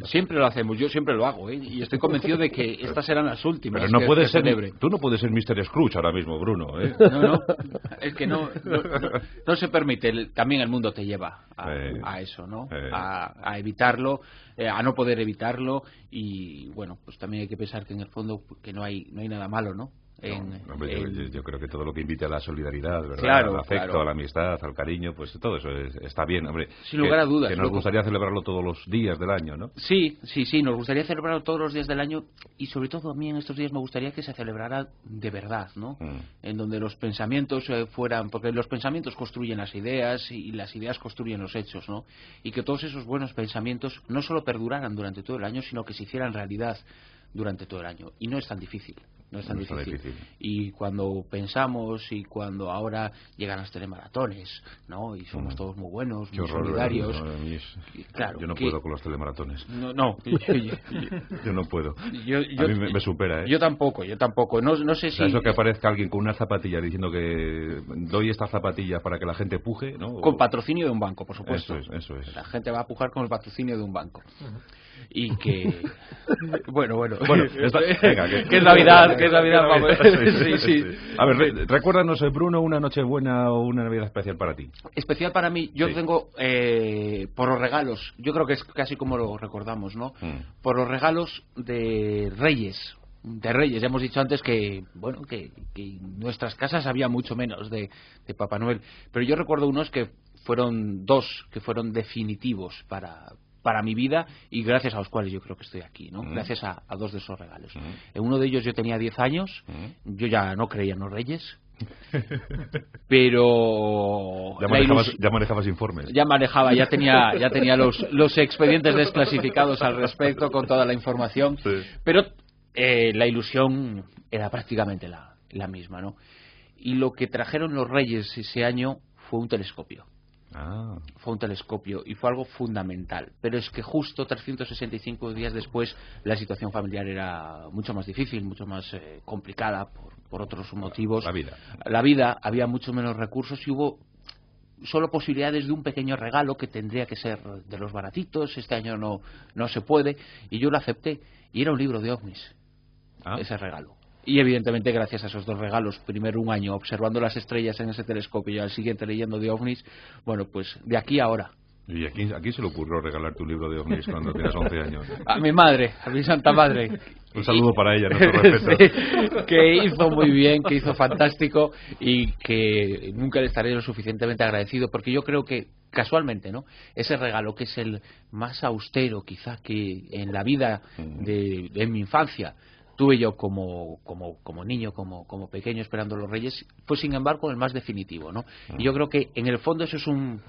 Siempre lo hacemos, yo siempre lo hago, y estoy convencido de que estas serán las últimas. Pero no puedes ser, tú no puedes ser Mr. Scrooge ahora mismo, Bruno. No, es que no se permite. También el mundo te lleva a eso, ¿no? A evitarlo, a no poder evitarlo, y bueno, pues también hay que pensar que en el fondo que no hay nada malo, ¿no? Yo creo que todo lo que invite a la solidaridad, ¿verdad? Claro, al afecto, a la amistad, al cariño, pues todo eso está bien, hombre. Sin lugar a dudas. Que nos gustaría celebrarlo todos los días del año, ¿no? Sí, nos gustaría celebrarlo todos los días del año, y sobre todo a mí en estos días me gustaría que se celebrara de verdad, ¿no? En donde los pensamientos fueran, porque los pensamientos construyen las ideas y las ideas construyen los hechos, ¿no? Y que todos esos buenos pensamientos no solo perduraran durante todo el año, sino que se hicieran realidad durante todo el año. Y no es tan difícil. No es tan difícil. Y cuando pensamos, y cuando ahora llegan las telemaratones, ¿no? Y somos todos muy buenos, muy solidarios. Claro, yo no puedo con los telemaratones. No. Yo no puedo. A mí me supera, ¿eh? Yo tampoco. No sé si... Eso que aparezca alguien con unas zapatillas diciendo que doy estas zapatillas para que la gente puje, ¿no? Con patrocinio de un banco, por supuesto. Eso es. La gente va a pujar con el patrocinio de un banco. Y que... Bueno, venga, que es Navidad, vamos. Sí. A ver, recuérdanos, Bruno, una Nochebuena o una Navidad especial para ti. Especial para mí, yo tengo por los regalos, yo creo que es casi como lo recordamos, ¿no? Por los regalos de Reyes. Ya hemos dicho antes que en nuestras casas había mucho menos de Papá Noel, pero yo recuerdo unos que fueron definitivos para mi vida, y gracias a los cuales yo creo que estoy aquí, ¿no? Gracias a dos de esos regalos. En uno de ellos yo tenía 10 años, yo ya no creía en los Reyes, pero ya manejabas informes. Ya tenía los expedientes desclasificados al respecto, con toda la información, pero la ilusión era prácticamente la misma, ¿no? Y lo que trajeron los Reyes ese año fue un telescopio. Fue un telescopio, y fue algo fundamental. Pero es que justo 365 días después la situación familiar era mucho más difícil, mucho más complicada por otros motivos. La vida, había mucho menos recursos, y hubo solo posibilidades de un pequeño regalo que tendría que ser de los baratitos. Este año no se puede, y yo lo acepté, y era un libro de ovnis, ese regalo. Y evidentemente, gracias a esos dos regalos, primero un año observando las estrellas en ese telescopio y al siguiente leyendo de ovnis, bueno, pues de aquí a ahora. ¿Y aquí se le ocurrió regalarte un libro de ovnis cuando tenías 11 años? A mi madre, a mi santa madre. Un saludo para ella, nuestro respeto. Sí, que hizo muy bien, que hizo fantástico, y que nunca le estaré lo suficientemente agradecido, porque yo creo que, casualmente, ¿no?, ese regalo, que es el más austero quizá que en la vida de mi infancia tuve yo como niño, como pequeño, esperando los Reyes, fue sin embargo el más definitivo, ¿no? Y yo creo que en el fondo eso es un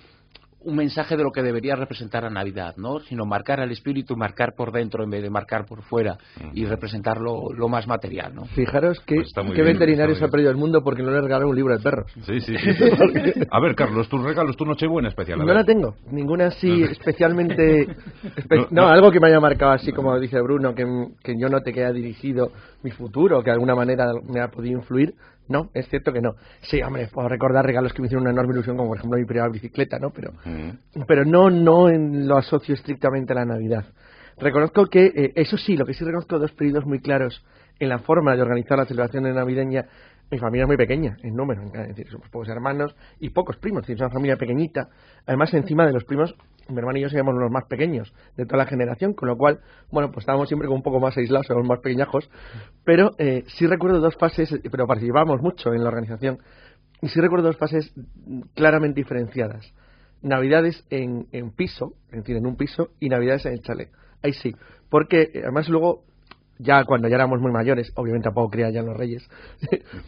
mensaje de lo que debería representar la Navidad, ¿no? Sino marcar al espíritu, marcar por dentro en vez de marcar por fuera, y representar lo más material, ¿no? Fijaros que veterinario se ha perdido el mundo porque no le regalaron un libro de perros. Sí. A ver, Carlos, tus regalos, tu Nochebuena especial. No la tengo, ninguna así especialmente... algo que me haya marcado así, como dice Bruno, que yo note que haya dirigido mi futuro, que de alguna manera me ha podido influir. No, es cierto que no. Sí, hombre, puedo recordar regalos que me hicieron una enorme ilusión, como por ejemplo mi primera bicicleta, ¿no? Pero no lo asocio estrictamente a la Navidad. Reconozco que, eso sí, lo que sí reconozco, dos periodos muy claros en la forma de organizar la celebración navideña. Mi familia es muy pequeña en número, es decir, somos pocos hermanos y pocos primos, es decir, es una familia pequeñita. Además, encima de los primos, mi hermano y yo seríamos los más pequeños de toda la generación, con lo cual, bueno, pues estábamos siempre como un poco más aislados, éramos más pequeñajos, pero sí recuerdo dos fases, pero participábamos mucho en la organización, y sí recuerdo dos fases claramente diferenciadas. Navidades en piso, es decir, en un piso, y Navidades en el chalet. Ahí sí, porque además luego, ya cuando ya éramos muy mayores, obviamente tampoco creía ya en los Reyes,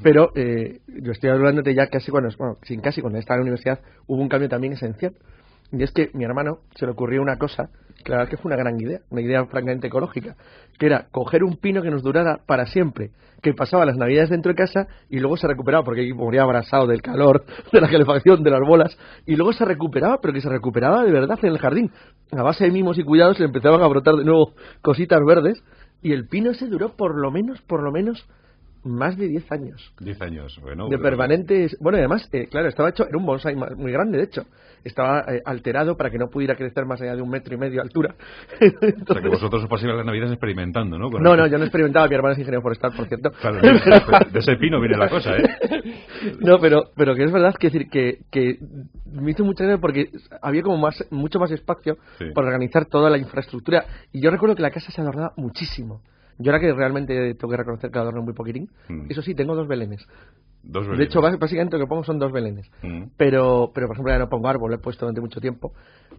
pero yo estoy hablando de ya casi cuando estaba en la universidad, hubo un cambio también esencial. Y es que mi hermano se le ocurrió una cosa, que la verdad que fue una gran idea, una idea francamente ecológica, que era coger un pino que nos durara para siempre, que pasaba las navidades dentro de casa y luego se recuperaba, porque ahí moría abrasado del calor, de la calefacción, de las bolas, y luego se recuperaba, pero que se recuperaba de verdad en el jardín. A base de mimos y cuidados le empezaban a brotar de nuevo cositas verdes, y el pino ese duró por lo menos, más de 10 años. 10 años, bueno. De permanentes. Bueno, y además, claro, estaba hecho, era un bonsái muy grande, de hecho. Estaba alterado para que no pudiera crecer más allá de 1,5 metros de altura. Entonces, o sea, que vosotros os pasáis las navidades experimentando, ¿no? No, yo no experimentaba, mi hermano es ingeniero forestal, por cierto. Claro, de ese pino viene la cosa, ¿eh? No, pero que es verdad que decir que me hizo mucha gracia porque había como mucho más espacio para organizar toda la infraestructura. Y yo recuerdo que la casa se adornaba muchísimo. Yo ahora que realmente tengo que reconocer que adorno muy poquitín, eso sí, tengo 2 belenes. De hecho, básicamente lo que pongo son 2 belenes. Pero, por ejemplo, ya no pongo árbol, lo he puesto durante mucho tiempo.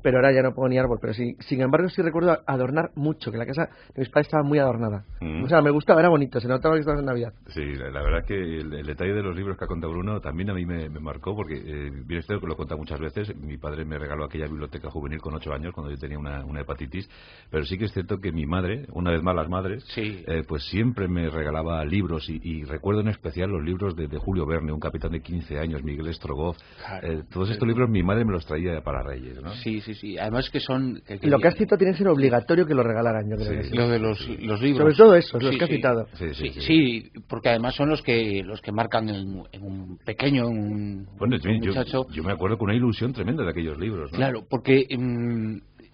Pero ahora ya no pongo ni árbol. Pero sí, sin embargo, sí recuerdo adornar mucho, que la casa de mis padres estaba muy adornada. O sea, me gustaba, era bonito, se notaba que estabas en Navidad. Sí, la verdad es que el detalle de los libros que ha contado Bruno también a mí me marcó, porque bien es cierto que lo he contado muchas veces. Mi padre me regaló aquella biblioteca juvenil con 8 años, cuando yo tenía una hepatitis. Pero sí que es cierto que mi madre, una vez más las madres, pues siempre me regalaba libros. Y recuerdo en especial los libros de Julio Verne, un capitán de 15 años, Miguel Strogoff. Todos estos libros mi madre me los traía para Reyes, ¿no? Sí. Además que son... Lo que has citado tiene que ser obligatorio que lo regalaran, yo creo. Lo de los libros. Sobre todo eso, los que has citado. Sí, porque además son los que marcan en un pequeño, un muchacho. Yo me acuerdo con una ilusión tremenda de aquellos libros, ¿no? Claro, porque...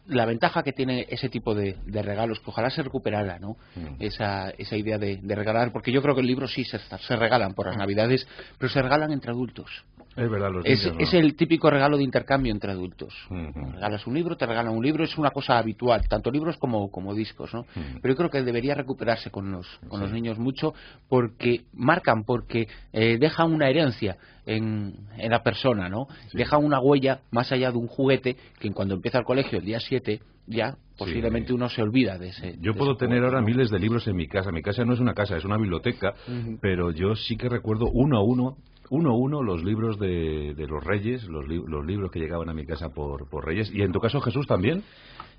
la ventaja que tiene ese tipo de regalos, que ojalá se recuperara, ¿no? Esa idea de regalar, porque yo creo que los libros sí se regalan por las Navidades, pero se regalan entre adultos. Es verdad, los niños, ¿no? Es el típico regalo de intercambio entre adultos. Regalas un libro, te regalan un libro, es una cosa habitual, tanto libros como discos, ¿no? Pero yo creo que debería recuperarse con los niños mucho, porque marcan, porque dejan una herencia en la persona, ¿no? Dejan una huella más allá de un juguete que cuando empieza el colegio el día 7 ya posiblemente uno se olvida de ese. Yo puedo tener ahora miles de libros en mi casa. Mi casa no es una casa, es una biblioteca, pero yo sí que recuerdo uno a uno los libros de los Reyes, los libros que llegaban a mi casa por Reyes. ¿Y en tu caso, Jesús, también?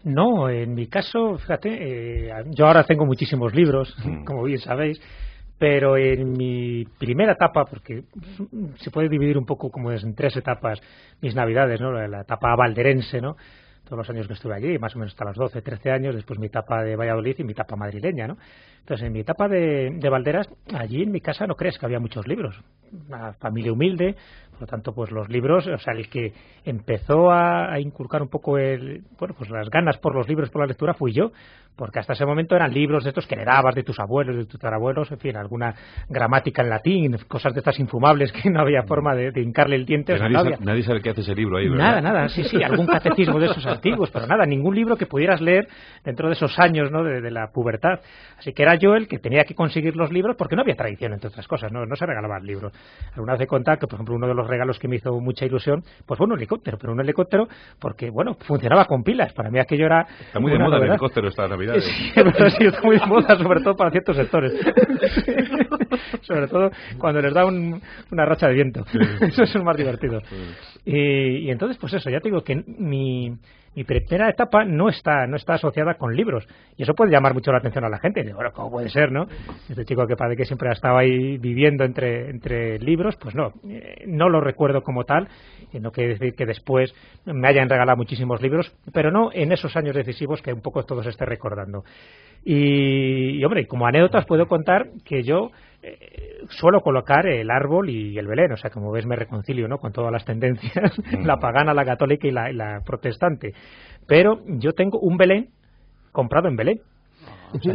No, en mi caso, fíjate, yo ahora tengo muchísimos libros, como bien sabéis, pero en mi primera etapa, porque se puede dividir un poco como en 3 etapas mis Navidades, ¿no? La etapa valderense, ¿no? Todos los años que estuve allí, más o menos hasta los 12, 13 años, después mi etapa de Valladolid y mi etapa madrileña, ¿no? Entonces, en mi etapa de Valderas, allí en mi casa no crees que había muchos libros. Una familia humilde, por lo tanto, pues los libros, o sea, el que empezó a inculcar un poco pues las ganas por los libros, por la lectura, fui yo, porque hasta ese momento eran libros de estos que heredabas de tus abuelos, de tus tatarabuelos, en fin, alguna gramática en latín, cosas de estas infumables que no había forma de hincarle el diente. O sea, nadie sabe qué hace ese libro ahí, ¿verdad? Nada, sí, algún catecismo de esos antiguos, pero nada, ningún libro que pudieras leer dentro de esos años, ¿no? de la pubertad. Así que era yo el que tenía que conseguir los libros, porque no había tradición, entre otras cosas, no se regalaban libros. Alguna vez he contado que, por ejemplo, uno de los regalos que me hizo mucha ilusión, pues fue un helicóptero, pero un helicóptero porque, bueno, funcionaba con pilas. Para mí aquello era... Está muy de moda el helicóptero estas Navidades. Sí, pero sí, está muy de moda, sobre todo para ciertos sectores. Sobre todo cuando les da una racha de viento. Sí. Eso es más divertido. Sí. Y entonces, pues eso, ya te digo que mi primera etapa no está asociada con libros, y eso puede llamar mucho la atención a la gente. Bueno, ¿cómo puede ser, no? Este chico que parece que siempre ha estado ahí viviendo entre libros, pues no lo recuerdo como tal, y no quiere decir que después me hayan regalado muchísimos libros, pero no en esos años decisivos que un poco todo se esté recordando. Y hombre, como anécdotas puedo contar que yo suelo colocar el árbol y el Belén, o sea, como ves me reconcilio, ¿no? Con todas las tendencias, la pagana, la católica y la protestante, pero yo tengo un Belén comprado en Belén. Eso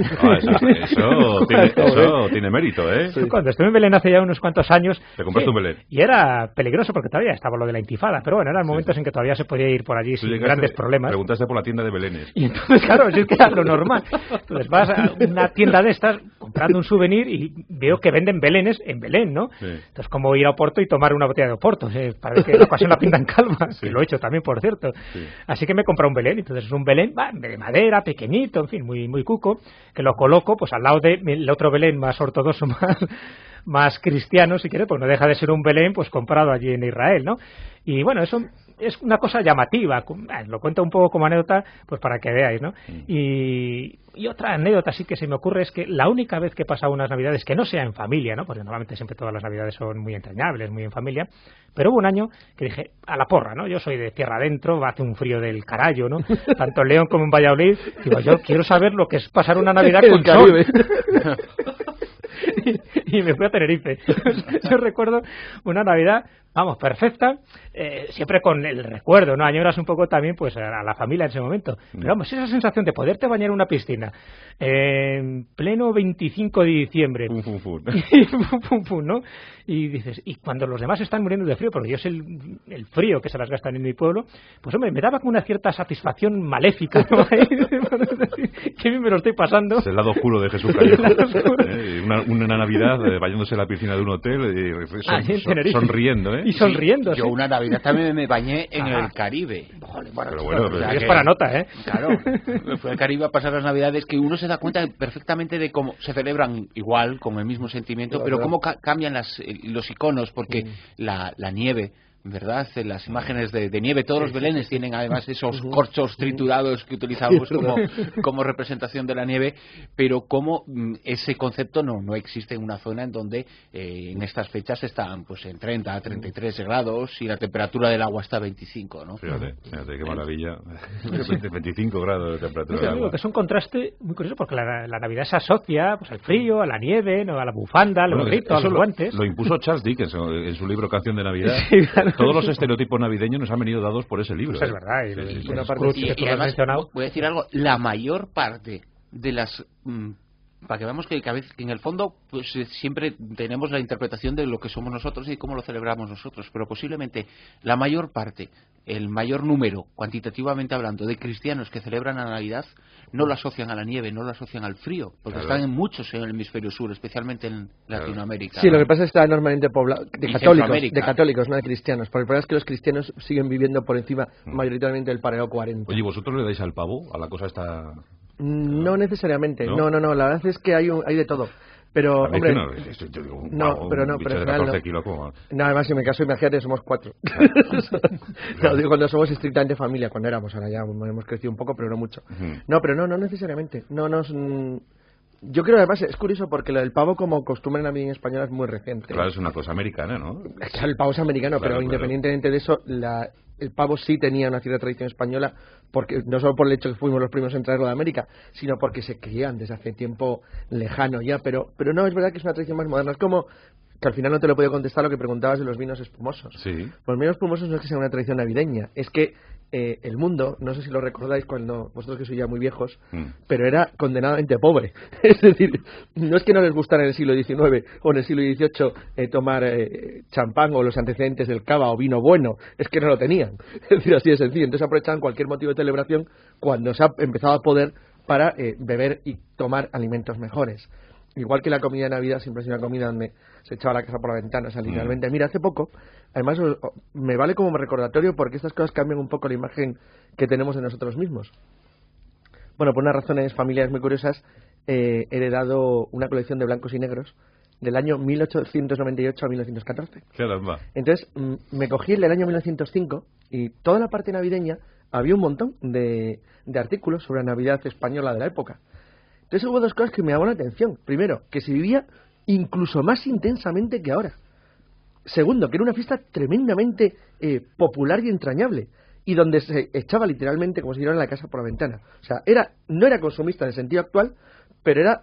tiene mérito, ¿eh? Sí. Cuando estuve en Belén hace ya unos cuantos años... ¿Te compraste un Belén? Y era peligroso porque todavía estaba lo de la intifada, pero bueno, eran momentos en que todavía se podía ir por allí sin grandes problemas. Preguntaste por la tienda de Belenes. Y entonces, claro, es que era lo normal. Entonces vas a una tienda de estas comprando un souvenir y veo que venden Belenes en Belén, ¿no? Sí. Entonces, como ir a Oporto y tomar una botella de Oporto, para que la ocasión la pintan calma, que lo he hecho también, por cierto. Sí. Así que me he comprado un Belén, entonces es un Belén de madera, pequeñito, en fin, muy, muy cuco, que lo coloco pues al lado del otro Belén más ortodoxo, más cristiano, si quieres, pues no deja de ser un Belén pues comprado allí en Israel, ¿no? Y bueno, eso es una cosa llamativa, lo cuento un poco como anécdota, pues para que veáis, ¿no? Y otra anécdota sí que se me ocurre es que la única vez que he pasado unas navidades que no sea en familia, ¿no? Porque normalmente siempre todas las navidades son muy entrañables, muy en familia, pero hubo un año que dije, a la porra, ¿no? Yo soy de tierra adentro, hace un frío del carallo, ¿no? Tanto en León como en Valladolid, digo, yo quiero saber lo que es pasar una Navidad con sol. Y me fui a Tenerife. Yo recuerdo una Navidad, vamos, perfecta, siempre con el recuerdo, ¿no? Añoras un poco también, pues, a la familia en ese momento. Pero vamos, esa sensación de poderte bañar en una piscina en pleno 25 de diciembre. ¿No? Y dices, y cuando los demás están muriendo de frío, porque yo sé el frío que se las gastan en mi pueblo, pues, hombre, me daba como una cierta satisfacción maléfica, ¿no? Que bien me lo estoy pasando. Es el lado oscuro de Jesús Callejo. Una Navidad bañándose en la piscina de un hotel y sonriendo, ¿eh? Y sonriendo, sí. Yo una Navidad también me bañé en el Caribe. Pero es para nota, ¿eh? Claro, me fui al Caribe a pasar las Navidades, que uno se da cuenta perfectamente de cómo se celebran igual, con el mismo sentimiento, pero cómo cambian los iconos, porque la nieve, ¿verdad? Las imágenes de nieve, todos los belenes tienen además esos corchos triturados que utilizamos como representación de la nieve, pero como ese concepto no existe en una zona en donde en estas fechas están pues en 30 a 33 grados y la temperatura del agua está a 25, ¿no? Fíjate qué maravilla. 25 grados de temperatura del agua. Que es un contraste muy curioso porque la Navidad se asocia pues al frío, a la nieve, ¿no? A la bufanda, a los gritos, a los guantes. Lo impuso Charles Dickens en su libro Canción de Navidad. Sí, claro. Todos los estereotipos navideños nos han venido dados por ese libro. Eso es verdad. Y además, voy a decir algo, la mayor parte de las... para que veamos que en el fondo pues siempre tenemos la interpretación de lo que somos nosotros y cómo lo celebramos nosotros, pero posiblemente la mayor parte, el mayor número, cuantitativamente hablando, de cristianos que celebran la Navidad no lo asocian a la nieve, no lo asocian al frío, porque están en muchos en el hemisferio sur, especialmente en Latinoamérica. Sí, lo que pasa es que está enormemente poblado de católicos, no de cristianos, porque el problema es que los cristianos siguen viviendo por encima mayoritariamente del paralelo 40. Oye, ¿vosotros le dais al pavo? ¿A la cosa está...? No necesariamente, no, la verdad es que hay de todo. Pero, hombre, además, en mi caso, imagínate, somos 4. No, digo, cuando somos estrictamente familia, cuando éramos, ahora ya hemos crecido un poco, pero no mucho. No, pero no necesariamente. Yo creo, además, es curioso porque lo del pavo como costumbre en española es muy reciente. Claro, es una cosa americana, ¿no? Claro, el pavo es americano, claro, pero independientemente de eso, el pavo sí tenía una cierta tradición española, porque no solo por el hecho que fuimos los primeros en traerlo de América, sino porque se crían desde hace tiempo lejano ya, pero no, es verdad que es una tradición más moderna. Es como que al final no te lo he podido contestar lo que preguntabas de los vinos espumosos. Sí. Los vinos espumosos no es que sea una tradición navideña, es que el mundo, no sé si lo recordáis cuando vosotros que sois ya muy viejos, pero era condenadamente pobre. Es decir, no es que no les gustara en el siglo XIX o en el siglo XVIII tomar champán o los antecedentes del cava o vino bueno, es que no lo tenían. Es decir, así de sencillo. Entonces aprovechaban cualquier motivo de celebración cuando se ha empezado a poder para beber y tomar alimentos mejores. Igual que la comida de Navidad siempre ha sido una comida donde se echaba la casa por la ventana, o sea, literalmente. Mira, hace poco, además me vale como recordatorio porque estas cosas cambian un poco la imagen que tenemos de nosotros mismos. Bueno, por unas razones familiares muy curiosas, he heredado una colección de blancos y negros del año 1898 a 1914. Caramba. Entonces, me cogí el del año 1905 y toda la parte navideña había un montón de artículos sobre la Navidad española de la época. Entonces hubo dos cosas que me llamaron la atención. Primero, que se vivía incluso más intensamente que ahora. Segundo, que era una fiesta tremendamente popular y entrañable. Y donde se echaba literalmente como si fuera en la casa por la ventana. O sea, no era consumista en el sentido actual, pero era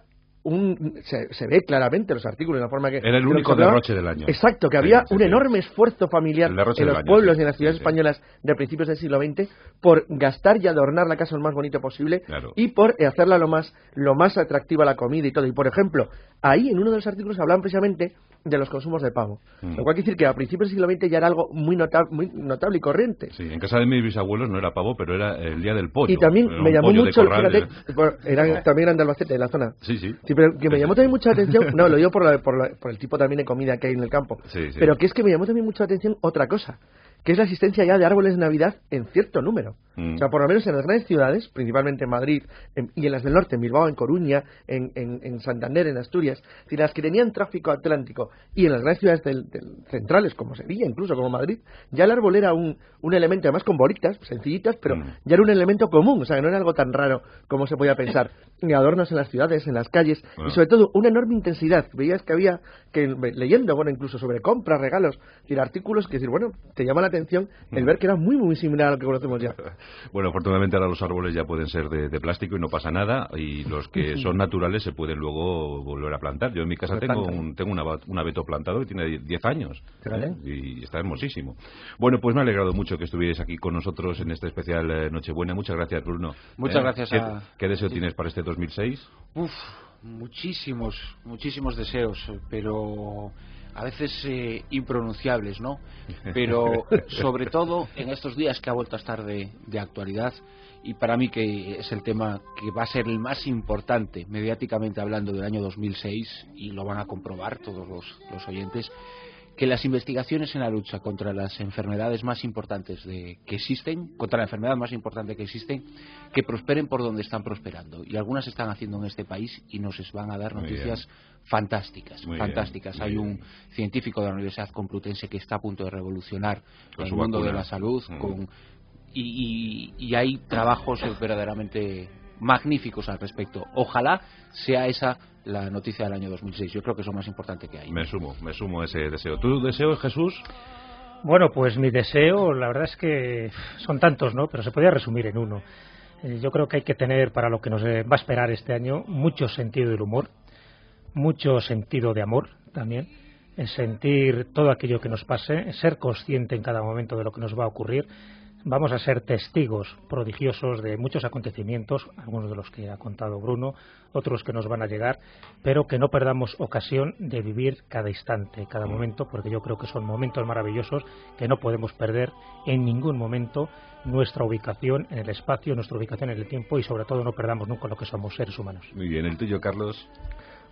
se ve claramente los artículos, en la forma que... Era el único derroche del año. Exacto, que había un enorme esfuerzo familiar en los pueblos y en las ciudades españolas de principios del siglo XX por gastar y adornar la casa lo más bonito posible y por hacerla lo más atractiva la comida y todo. Y, por ejemplo, ahí en uno de los artículos hablan precisamente de los consumos de pavo. Lo cual quiere decir que a principios del siglo XX ya era algo muy notable y corriente. Sí, en casa de mis bisabuelos no era pavo, pero era el día del pollo. Y también me llamó mucho, fíjate, también eran de Albacete, de la zona. Sí. Pero que me llamó también mucha atención, no, lo digo por el tipo también de comida que hay en el campo, pero que es que me llamó también mucha atención otra cosa, que es la existencia ya de árboles de Navidad en cierto número. O sea, por lo menos en las grandes ciudades, principalmente en Madrid y en las del norte, en Bilbao, en Coruña, en Santander, en Asturias, si las que tenían tráfico atlántico y en las grandes ciudades centrales, como Sevilla, incluso como Madrid, ya el árbol era un elemento, además con bolitas sencillitas, pero ya era un elemento común, o sea, que no era algo tan raro como se podía pensar. Y adornos en las ciudades, en las calles, y sobre todo una enorme intensidad. Veías que había, leyendo, bueno, incluso sobre compras, regalos, artículos que, bueno, te llama la atención el ver que era muy, muy similar a lo que conocemos ya. Bueno, afortunadamente ahora los árboles ya pueden ser de plástico y no pasa nada, y los que son naturales se pueden luego volver a plantar. Yo en mi casa tengo un abeto plantado que tiene 10 años, y está hermosísimo. Bueno, pues me ha alegrado mucho que estuvierais aquí con nosotros en este especial Nochebuena. Muchas gracias, Bruno. Muchas gracias. ¿Qué deseo tienes para este 2006? Muchísimos deseos, pero a veces impronunciables, ¿no? Pero sobre todo en estos días que ha vuelto a estar de actualidad, y para mí que es el tema que va a ser el más importante mediáticamente hablando del año 2006, y lo van a comprobar todos los oyentes, que las investigaciones en la lucha contra las enfermedades más importantes que existen, contra la enfermedad más importante que existen, que prosperen por donde están prosperando. Y algunas se están haciendo en este país y nos van a dar noticias fantásticas. Hay un científico de la Universidad Complutense que está a punto de revolucionar el mundo de la salud y hay trabajos verdaderamente magníficos al respecto. Ojalá sea esa la noticia del año 2006. Yo creo que es lo más importante que hay. Me sumo a ese deseo. ¿Tu deseo, Jesús? Bueno, pues mi deseo, la verdad es que son tantos, ¿no? Pero se podría resumir en uno. Yo creo que hay que tener, para lo que nos va a esperar este año, mucho sentido del humor, mucho sentido de amor también, sentir todo aquello que nos pase, ser consciente en cada momento de lo que nos va a ocurrir. Vamos a ser testigos prodigiosos de muchos acontecimientos, algunos de los que ha contado Bruno, otros que nos van a llegar, pero que no perdamos ocasión de vivir cada instante, cada momento, porque yo creo que son momentos maravillosos que no podemos perder en ningún momento nuestra ubicación en el espacio, nuestra ubicación en el tiempo, y sobre todo no perdamos nunca lo que somos, seres humanos. Muy bien, ¿el tuyo, Carlos?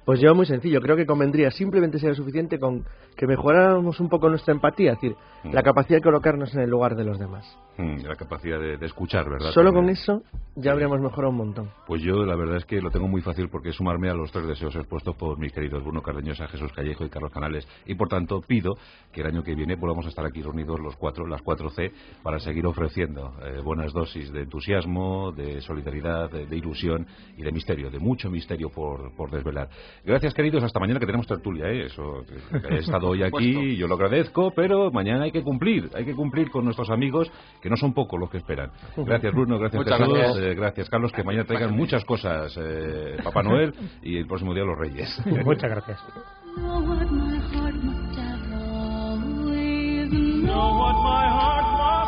Pues yo muy sencillo, creo que convendría, simplemente sería suficiente con que mejoráramos un poco nuestra empatía, es decir, la capacidad de colocarnos en el lugar de los demás. La capacidad de escuchar, ¿verdad? Solo con eso ya habríamos mejorado un montón. Pues yo la verdad es que lo tengo muy fácil, porque es sumarme a los 3 deseos expuestos por mis queridos Bruno Cardeñosa, Jesús Callejo y Carlos Canales, y por tanto pido que el año que viene volvamos a estar aquí reunidos las 4C, para seguir ofreciendo buenas dosis de entusiasmo, de solidaridad, de ilusión y de misterio, de mucho misterio por desvelar. Gracias, queridos, hasta mañana, que tenemos tertulia, eso, he estado hoy aquí, yo lo agradezco, pero mañana hay que cumplir con nuestros amigos, que no son pocos los que esperan. Gracias, Bruno, gracias, Jesús, gracias, Carlos, que mañana traigan muchas cosas, Papá Noel, y el próximo día los Reyes. Muchas gracias. Know what my heart must have always known.